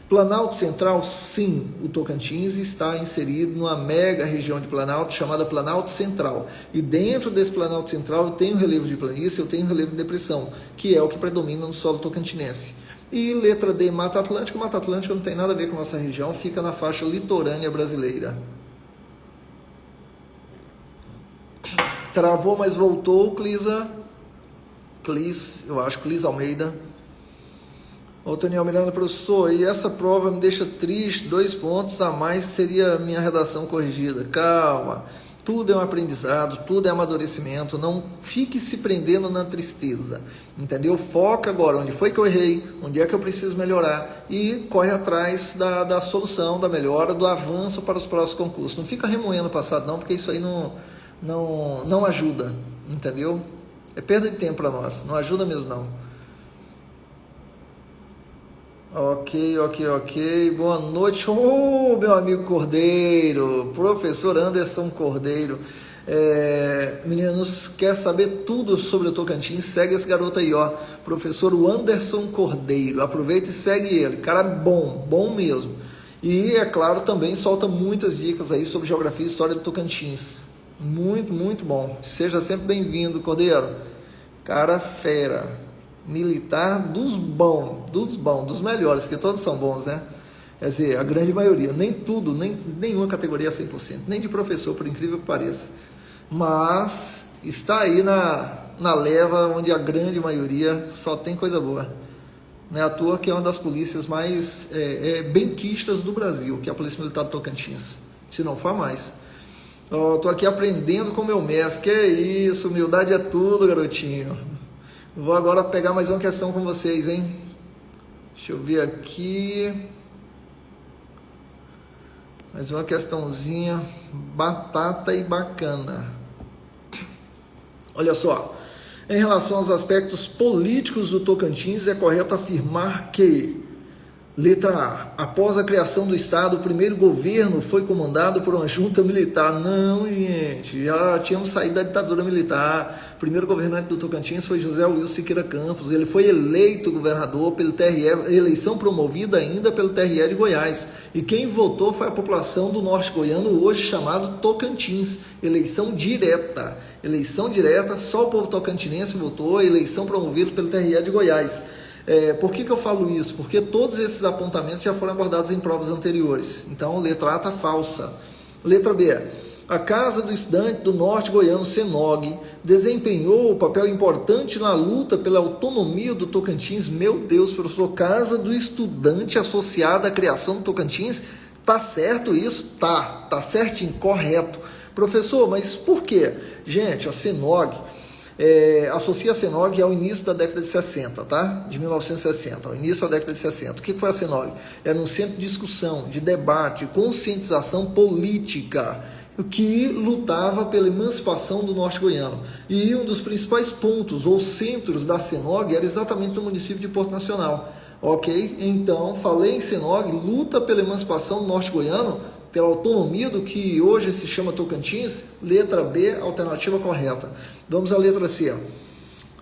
Planalto Central, sim, o Tocantins está inserido numa mega região de Planalto chamada Planalto Central. E dentro desse Planalto Central eu tenho relevo de planície, eu tenho relevo de depressão, que é o que predomina no solo tocantinense. E letra D, Mata Atlântica. Mata Atlântica não tem nada a ver com a nossa região, fica na faixa litorânea brasileira. Travou, mas voltou, eu acho, Clis Almeida. Ô, Toniel Miranda, professor, e essa prova me deixa triste, 2 pontos a mais seria minha redação corrigida. Calma, tudo é um aprendizado, tudo é amadurecimento, não fique se prendendo na tristeza, entendeu? Foca agora, onde foi que eu errei, onde é que eu preciso melhorar e corre atrás da solução, da melhora, do avanço para os próximos concursos. Não fica remoendo o passado não, porque isso aí não ajuda, entendeu? É perda de tempo para nós, não ajuda mesmo não. Ok. Boa noite, meu amigo Cordeiro, professor Anderson Cordeiro. Meninos, quer saber tudo sobre o Tocantins? Segue esse garoto aí, ó, professor Anderson Cordeiro. Aproveita e segue ele, cara bom mesmo. E, é claro, também solta muitas dicas aí sobre geografia e história do Tocantins. Muito bom. Seja sempre bem-vindo, Cordeiro. Cara fera. Militar dos bons, dos melhores, que todos são bons, né? Quer dizer, a grande maioria, nenhuma categoria é 100%, nem de professor, por incrível que pareça. Mas está aí na leva onde a grande maioria só tem coisa boa. Não é à toa que é uma das polícias mais benquistas do Brasil, que é a Polícia Militar do Tocantins, se não for mais. Estou aqui aprendendo com meu mestre, que isso, humildade é tudo, garotinho. Vou agora pegar mais uma questão com vocês, hein? Deixa eu ver aqui. Mais uma questãozinha batata e bacana. Olha só. Em relação aos aspectos políticos do Tocantins, é correto afirmar que, letra A, após a criação do Estado, o primeiro governo foi comandado por uma junta militar. Não, gente, já tínhamos saído da ditadura militar. O primeiro governante do Tocantins foi José Wilson Siqueira Campos. Ele foi eleito governador pelo TRE, eleição promovida ainda pelo TRE de Goiás. E quem votou foi a população do norte goiano, hoje chamado Tocantins. Eleição direta, só o povo tocantinense votou, eleição promovida pelo TRE de Goiás. Por que eu falo isso? Porque todos esses apontamentos já foram abordados em provas anteriores. Então, letra A está falsa. Letra B. A Casa do Estudante do Norte Goiano, CENOG, desempenhou um papel importante na luta pela autonomia do Tocantins. Meu Deus, professor, Casa do Estudante associada à criação do Tocantins? Tá certo isso? Tá certinho, correto. Professor, mas por quê? Gente, a CENOG... associa a CENOG ao início da década de 60, tá? De 1960, ao início da década de 60. O que foi a CENOG? Era um centro de discussão, de debate, de conscientização política, que lutava pela emancipação do norte goiano. E um dos principais pontos, ou centros da CENOG, era exatamente no município de Porto Nacional. Ok? Então, falei em CENOG, luta pela emancipação do norte goiano, pela autonomia do que hoje se chama Tocantins. Letra B, alternativa correta. Vamos à letra C.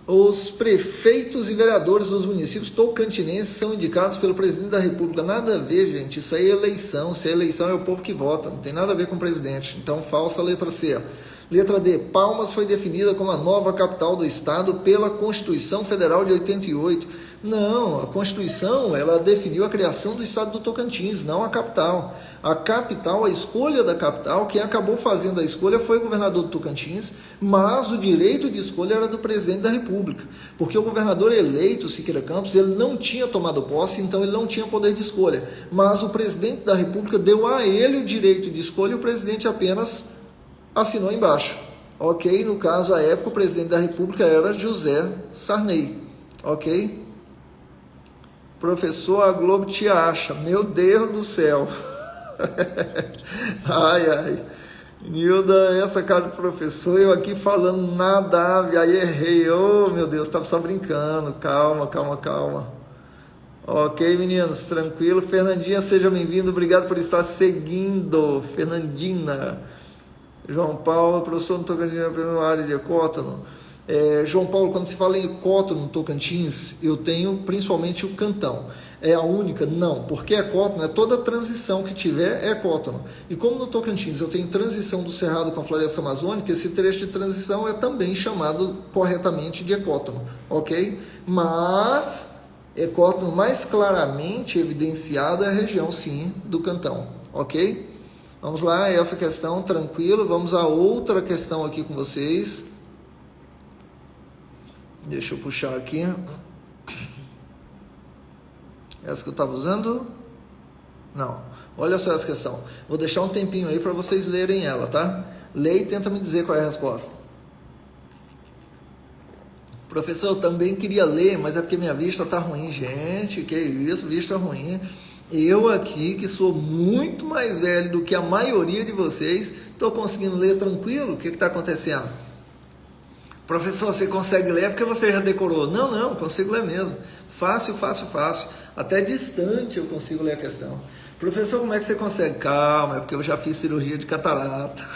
Os prefeitos e vereadores dos municípios tocantinenses são indicados pelo presidente da República. Nada a ver, gente, isso aí é eleição. Se é eleição é o povo que vota, não tem nada a ver com o presidente. Então, falsa a letra C. Letra D. Palmas foi definida como a nova capital do estado pela Constituição Federal de 88. Não, a Constituição, ela definiu a criação do estado do Tocantins, não a capital. A capital, a escolha da capital, quem acabou fazendo a escolha foi o governador do Tocantins, mas o direito de escolha era do presidente da República, porque o governador eleito, Siqueira Campos, ele não tinha tomado posse, então ele não tinha poder de escolha, mas o presidente da República deu a ele o direito de escolha e o presidente apenas assinou embaixo. Ok? No caso, à época, o presidente da República era José Sarney. Ok? Professor, a Globo te acha. Meu Deus do céu. Ai. Nilda, essa cara de professor, eu aqui falando nada, aí errei. Oh, meu Deus, estava só brincando. Calma. Ok, meninos, tranquilo. Fernandinha, seja bem-vindo. Obrigado por estar seguindo. Fernandina. João Paulo, professor no Tocantins, na área de ecótono. João Paulo, quando se fala em ecótono no Tocantins, eu tenho principalmente o Cantão. é a única? Não, porque ecótono é toda transição que tiver é ecótono. E como no Tocantins eu tenho transição do Cerrado com a floresta amazônica, esse trecho de transição é também chamado corretamente de ecótono, ok? Mas ecótono mais claramente evidenciado é a região, sim, do Cantão, ok? Vamos lá, essa questão, tranquilo. Vamos a outra questão aqui com vocês. Deixa eu puxar aqui. Essa que eu estava usando? Não. Olha só essa questão. Vou deixar um tempinho aí para vocês lerem ela, tá? Lê e tenta me dizer qual é a resposta. Professor, eu também queria ler, mas é porque minha vista tá ruim. Gente, que isso, vista ruim. Eu aqui, que sou muito mais velho do que a maioria de vocês, estou conseguindo ler tranquilo? O que está acontecendo? Professor, você consegue ler porque você já decorou? Não, não, consigo ler mesmo. Fácil, fácil, fácil. Até distante eu consigo ler a questão. Professor, como é que você consegue? Calma, é porque eu já fiz cirurgia de catarata.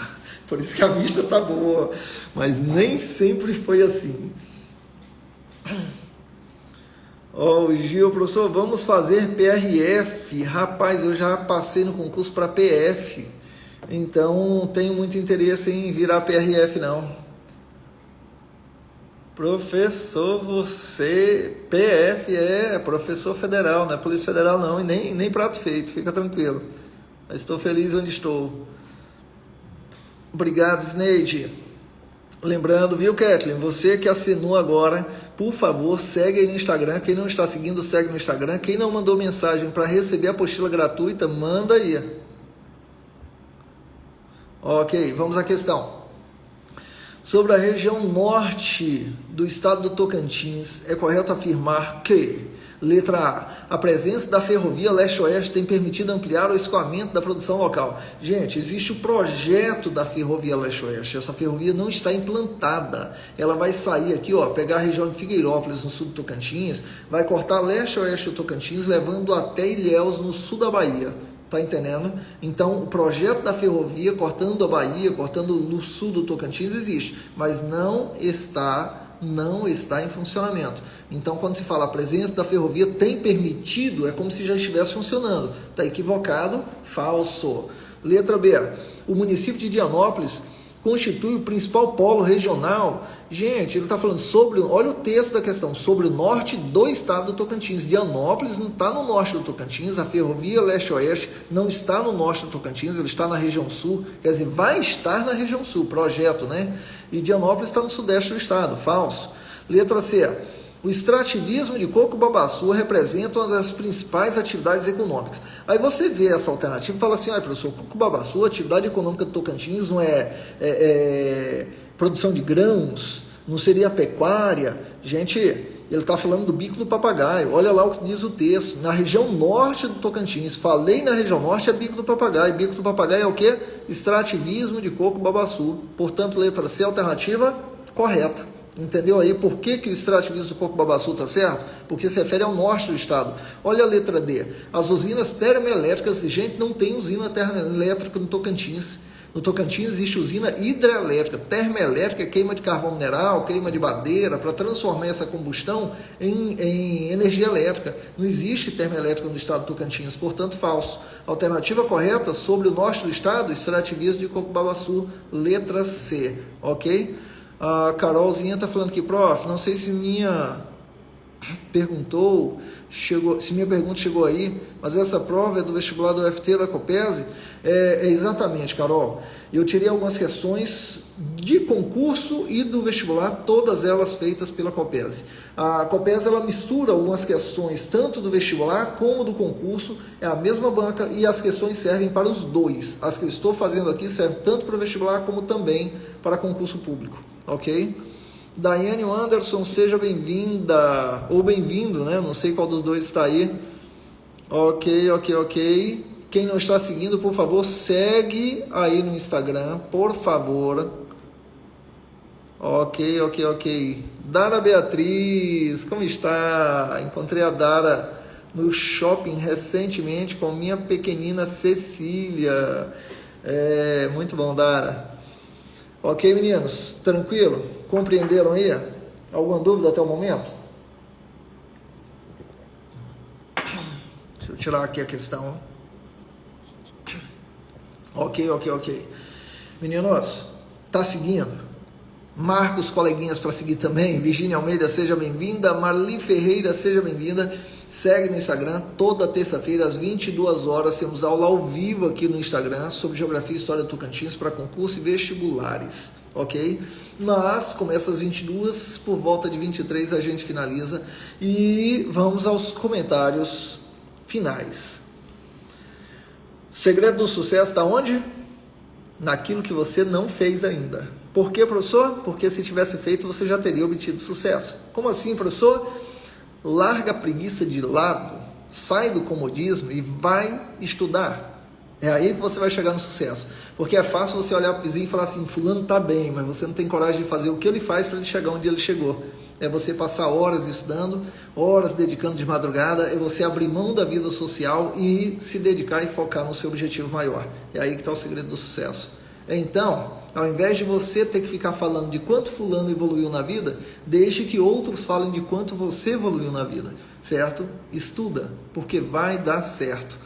Por isso que a vista tá boa. Mas nem sempre foi assim. Ó, Gil, professor, vamos fazer PRF. Rapaz, eu já passei no concurso para PF. Então, não tenho muito interesse em virar PRF, não. Professor, você, PF é professor federal, não é Polícia Federal não, e nem prato feito, fica tranquilo. Mas estou feliz onde estou. Obrigado, Sneide. Lembrando, viu, Kathleen, você que assinou agora, por favor, segue aí no Instagram. Quem não está seguindo, segue no Instagram. Quem não mandou mensagem para receber a apostila gratuita, manda aí. Ok, vamos à questão. Sobre a região norte do estado do Tocantins, é correto afirmar que, letra A presença da ferrovia leste-oeste tem permitido ampliar o escoamento da produção local. Gente, existe o projeto da ferrovia leste-oeste, essa ferrovia não está implantada. Ela vai sair aqui, ó, pegar a região de Figueirópolis, no sul do Tocantins, vai cortar leste-oeste do Tocantins, levando até Ilhéus, no sul da Bahia. Tá entendendo? Então, o projeto da ferrovia, cortando a Bahia, cortando no sul do Tocantins, existe, mas não está em funcionamento. Então, quando se fala a presença da ferrovia tem permitido, é como se já estivesse funcionando. Está equivocado? Falso. Letra B. O município de Dianópolis constitui o principal polo regional. Gente, ele está falando sobre, olha o texto da questão, sobre o norte do estado do Tocantins. Dianópolis não está no norte do Tocantins, a ferrovia leste-oeste não está no norte do Tocantins, ele está na região sul, quer dizer, vai estar na região sul, projeto, né? E Dianópolis está no sudeste do estado, falso. Letra C. O extrativismo de coco-babaçu representa uma das principais atividades econômicas. Aí você vê essa alternativa e fala assim, professor, coco-babaçu, a atividade econômica do Tocantins não é produção de grãos, não seria pecuária? Gente, ele está falando do bico do papagaio, olha lá o que diz o texto, na região norte do Tocantins, falei na região norte é bico do papagaio é o quê? Extrativismo de coco-babaçu, portanto, letra C, alternativa correta. Entendeu aí por que o extrativismo do coco-babaçu está certo? Porque se refere ao norte do estado. Olha a letra D. As usinas termoelétricas, gente, não tem usina termoelétrica no Tocantins. No Tocantins existe usina hidrelétrica, termoelétrica, queima de carvão mineral, queima de madeira, para transformar essa combustão em energia elétrica. Não existe termoelétrica no estado do Tocantins, portanto, falso. Alternativa correta sobre o norte do estado, extrativismo de coco-babaçu, letra C, ok? A Carolzinha está falando aqui, prof, não sei se minha pergunta chegou aí, mas essa prova é do vestibular do UFT da Copese? Exatamente, Carol. Eu tirei algumas questões de concurso e do vestibular, todas elas feitas pela Copese. A Copese, ela mistura algumas questões, tanto do vestibular como do concurso, é a mesma banca e as questões servem para os dois. As que eu estou fazendo aqui servem tanto para o vestibular como também para concurso público, ok? Daiane Anderson, seja bem-vinda, ou bem-vindo, né? Não sei qual dos dois está aí. Ok. Quem não está seguindo, por favor, segue aí no Instagram, por favor. Ok. Dara Beatriz, como está? Encontrei a Dara no shopping recentemente com minha pequenina Cecília. Muito bom, Dara. Ok, meninos, tranquilo? Compreenderam aí? Alguma dúvida até o momento? eu tirar aqui a questão. Ok. Meninos, tá seguindo? Marca os coleguinhas para seguir também. Virgínia Almeida, seja bem-vinda. Marli Ferreira, seja bem-vinda. Segue no Instagram, toda terça-feira às 22 horas, temos aula ao vivo aqui no Instagram sobre Geografia e História do Tocantins para concurso e vestibulares, ok? Mas começa às 22, por volta de 23 a gente finaliza e vamos aos comentários finais. Segredo do sucesso está onde? Naquilo que você não fez ainda. Por quê, professor? Porque se tivesse feito, você já teria obtido sucesso. Como assim, professor? Larga a preguiça de lado, sai do comodismo e vai estudar. É aí que você vai chegar no sucesso. Porque é fácil você olhar para o vizinho e falar assim, fulano está bem, mas você não tem coragem de fazer o que ele faz para ele chegar onde ele chegou. É você passar horas estudando, horas dedicando de madrugada, é você abrir mão da vida social e se dedicar e focar no seu objetivo maior. É aí que está o segredo do sucesso. Então, ao invés de você ter que ficar falando de quanto fulano evoluiu na vida, deixe que outros falem de quanto você evoluiu na vida, certo? Estuda, porque vai dar certo.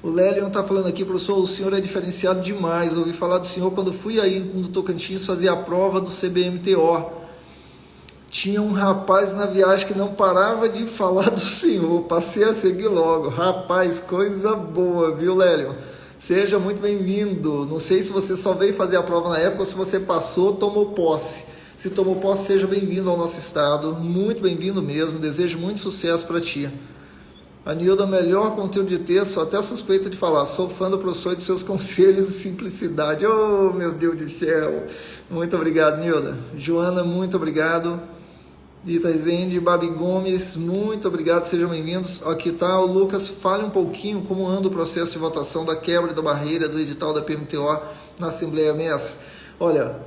O Lélion está falando aqui, professor, o senhor é diferenciado demais. Eu ouvi falar do senhor quando fui aí no Tocantins fazer a prova do CBMTO. Tinha um rapaz na viagem que não parava de falar do senhor. Passei a seguir logo. Rapaz, coisa boa, viu, Lélion? Seja muito bem-vindo. Não sei se você só veio fazer a prova na época ou se você passou, tomou posse. Se tomou posse, seja bem-vindo ao nosso estado. Muito bem-vindo mesmo. Desejo muito sucesso para ti. A Nilda, melhor conteúdo de texto, sou até suspeita de falar. Sou fã do professor e de seus conselhos e simplicidade. Oh, meu Deus do céu. Muito obrigado, Nilda. Joana, muito obrigado. Rita Rezende, Babi Gomes, muito obrigado, sejam bem-vindos. Aqui está o Lucas, fale um pouquinho como anda o processo de votação da quebra da barreira do edital da PMTO na Assembleia Mestre. Olha,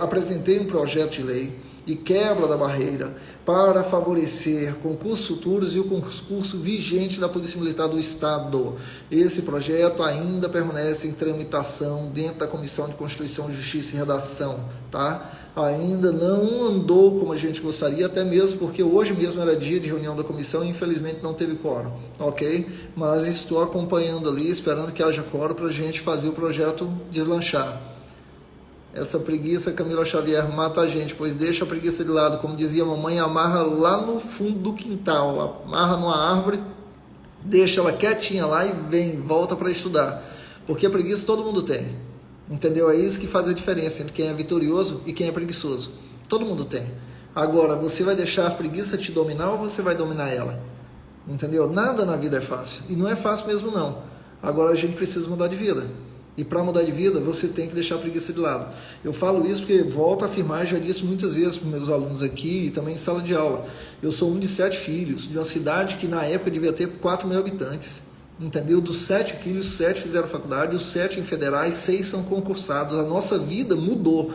apresentei um projeto de lei de quebra da barreira para favorecer concursos futuros e o concurso vigente da Polícia Militar do Estado. Esse projeto ainda permanece em tramitação dentro da Comissão de Constituição, Justiça e Redação, tá? Ainda não andou como a gente gostaria, até mesmo porque hoje mesmo era dia de reunião da comissão e infelizmente não teve quórum, ok? Mas estou acompanhando ali, esperando que haja quórum para a gente fazer o projeto deslanchar. Essa preguiça, Camila Xavier, mata a gente, pois deixa a preguiça de lado. Como dizia a mamãe, amarra lá no fundo do quintal, amarra numa árvore, deixa ela quietinha lá e volta para estudar. Porque a preguiça todo mundo tem, entendeu? É isso que faz a diferença entre quem é vitorioso e quem é preguiçoso. Todo mundo tem. Agora, você vai deixar a preguiça te dominar ou você vai dominar ela? Entendeu? Nada na vida é fácil. E não é fácil mesmo não. Agora a gente precisa mudar de vida. E para mudar de vida, você tem que deixar a preguiça de lado. Eu falo isso porque volto a afirmar, já disse muitas vezes para os meus alunos aqui e também em sala de aula. Eu sou um de 7 filhos, de uma cidade que na época devia ter 4 mil habitantes. Entendeu? Dos 7 filhos, 7 fizeram faculdade, os 7 em federais, 6 são concursados. A nossa vida mudou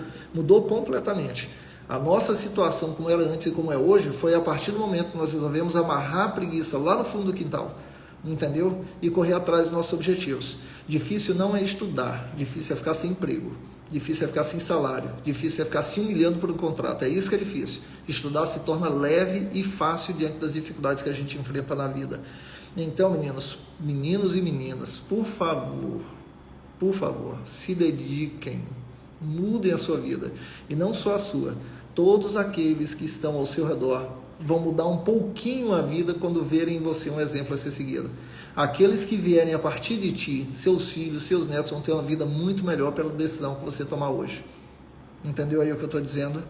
completamente. A nossa situação, como era antes e como é hoje, foi a partir do momento que nós resolvemos amarrar a preguiça lá no fundo do quintal. Entendeu? E correr atrás dos nossos objetivos. Difícil não é estudar, difícil é ficar sem emprego, difícil é ficar sem salário, difícil é ficar se humilhando por um contrato, é isso que é difícil. Estudar se torna leve e fácil diante das dificuldades que a gente enfrenta na vida. Então, meninos e meninas, por favor, se dediquem, mudem a sua vida, e não só a sua, todos aqueles que estão ao seu redor vão mudar um pouquinho a vida quando verem em você um exemplo a ser seguido. Aqueles que vierem a partir de ti, seus filhos, seus netos, vão ter uma vida muito melhor pela decisão que você tomar hoje. Entendeu aí o que eu estou dizendo?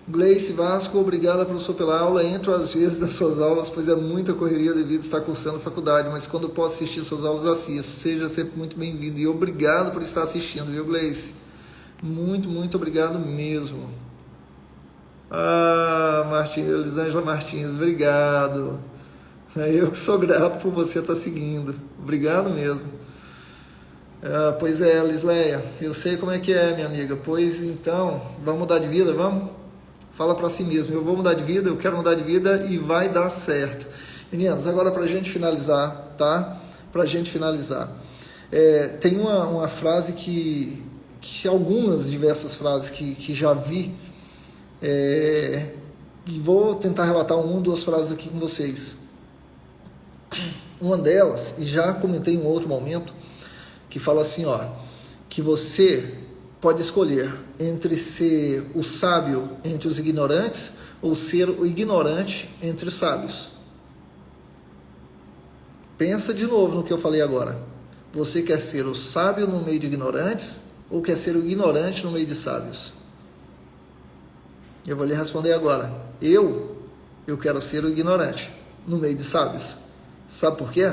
Gleice Vasco, obrigada, professor, pela aula. Entro às vezes nas suas aulas, pois é muita correria devido a estar cursando faculdade, mas quando eu posso assistir suas aulas, assisto. Seja sempre muito bem-vindo e obrigado por estar assistindo, viu, Gleice? Muito obrigado mesmo. Elisângela Martins, obrigado. Eu que sou grato por você estar seguindo. Obrigado mesmo. Pois é, Lisleia, eu sei como é que é, minha amiga. Pois então, vamos mudar de vida, vamos? Fala para si mesmo, eu vou mudar de vida, eu quero mudar de vida e vai dar certo. Meninos, agora para a gente finalizar, tá? Para a gente finalizar. Tem uma frase que algumas diversas frases que já vi, e vou tentar relatar uma ou duas frases aqui com vocês. Uma delas, e já comentei em um outro momento, que fala assim, ó, que você pode escolher entre ser o sábio entre os ignorantes ou ser o ignorante entre os sábios. Pensa de novo no que eu falei agora. Você quer ser o sábio no meio de ignorantes ou quer ser o ignorante no meio de sábios? Eu vou lhe responder agora. Eu quero ser o ignorante no meio de sábios. Sabe por quê?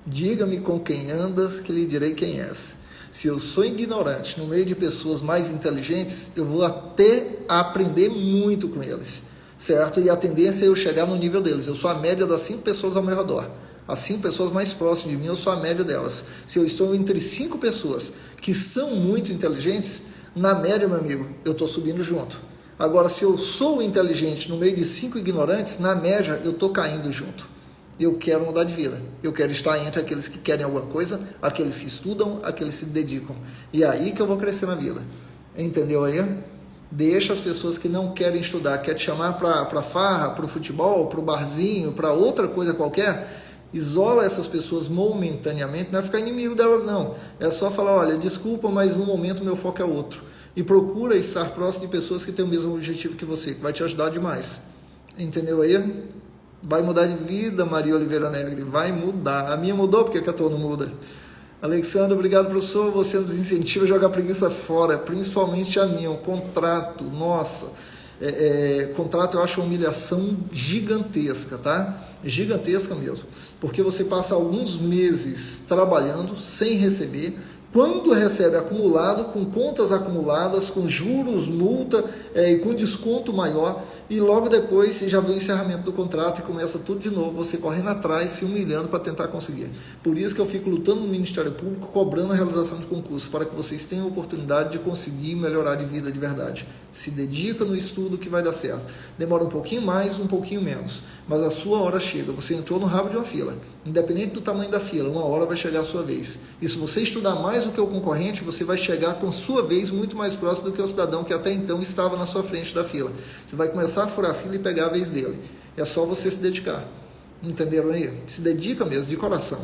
Diga-me com quem andas, que lhe direi quem és. Se eu sou ignorante no meio de pessoas mais inteligentes, eu vou até aprender muito com eles, certo? E a tendência é eu chegar no nível deles. Eu sou a média das 5 pessoas ao meu redor. As 5 pessoas mais próximas de mim, eu sou a média delas. Se eu estou entre 5 pessoas que são muito inteligentes, na média, meu amigo, eu estou subindo junto. Agora, se eu sou inteligente no meio de 5 ignorantes, na média, eu estou caindo junto. Eu quero mudar de vida. Eu quero estar entre aqueles que querem alguma coisa, aqueles que estudam, aqueles que se dedicam. E é aí que eu vou crescer na vida. Entendeu aí? Deixa as pessoas que não querem estudar, quer te chamar para farra, para o futebol, para o barzinho, para outra coisa qualquer, isola essas pessoas momentaneamente, não é ficar inimigo delas não. É só falar, olha, desculpa, mas no momento meu foco é outro. E procura estar próximo de pessoas que têm o mesmo objetivo que você, que vai te ajudar demais. Entendeu aí? Vai mudar de vida, Maria Oliveira Negre, vai mudar. A minha mudou, porque a tua não muda. Alexandre, obrigado, professor. Você nos incentiva a jogar preguiça fora, principalmente a minha. O contrato, nossa, contrato eu acho uma humilhação gigantesca, tá? Gigantesca mesmo. Porque você passa alguns meses trabalhando sem receber. Quando recebe acumulado, com contas acumuladas, com juros, multa e com desconto maior, e logo depois já vem o encerramento do contrato e começa tudo de novo, você correndo atrás, se humilhando para tentar conseguir. Por isso que eu fico lutando no Ministério Público, cobrando a realização de concurso, para que vocês tenham a oportunidade de conseguir melhorar de vida de verdade. Se dedica no estudo que vai dar certo. Demora um pouquinho mais, um pouquinho menos, mas a sua hora chega. Você entrou no rabo de uma fila. Independente do tamanho da fila, uma hora vai chegar a sua vez. E se você estudar mais do que o concorrente, você vai chegar com sua vez muito mais próximo do que o cidadão que até então estava na sua frente da fila. Você vai começar a furar a fila e pegar a vez dele. É só você se dedicar. Entenderam aí? Se dedica mesmo, de coração.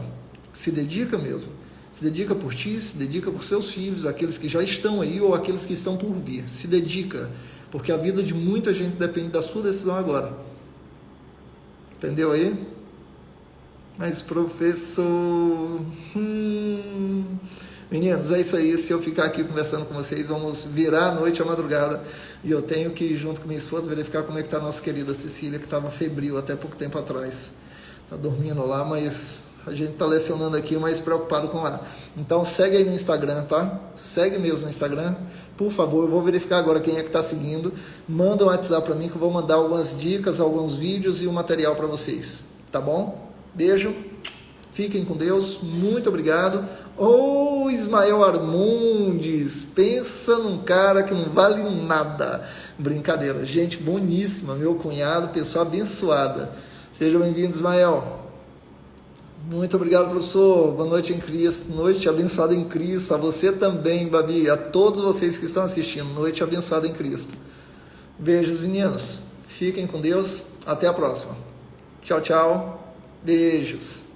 Se dedica mesmo. Se dedica por ti, se dedica por seus filhos, aqueles que já estão aí ou aqueles que estão por vir. Se dedica, porque a vida de muita gente depende da sua decisão agora. Entendeu aí? Mas, professor... Meninos, é isso aí. Se eu ficar aqui conversando com vocês, vamos virar a noite à madrugada. E eu tenho que ir junto com minha esposa verificar como é que está a nossa querida Cecília, que estava febril até pouco tempo atrás. Está dormindo lá, mas a gente está lecionando aqui, mas preocupado com ela. Então, segue aí no Instagram, tá? Segue mesmo no Instagram. Por favor, eu vou verificar agora quem é que está seguindo. Manda um WhatsApp para mim que eu vou mandar algumas dicas, alguns vídeos e um material para vocês. Tá bom? Beijo. Fiquem com Deus, muito obrigado. Ismael Armondes, pensa num cara que não vale nada. Brincadeira, gente boníssima, meu cunhado, pessoa abençoada. Seja bem-vindo, Ismael. Muito obrigado, professor. Boa noite em Cristo, noite abençoada em Cristo. A você também, Babi, a todos vocês que estão assistindo, noite abençoada em Cristo. Beijos, meninos. Fiquem com Deus. Até a próxima. Tchau, tchau. Beijos.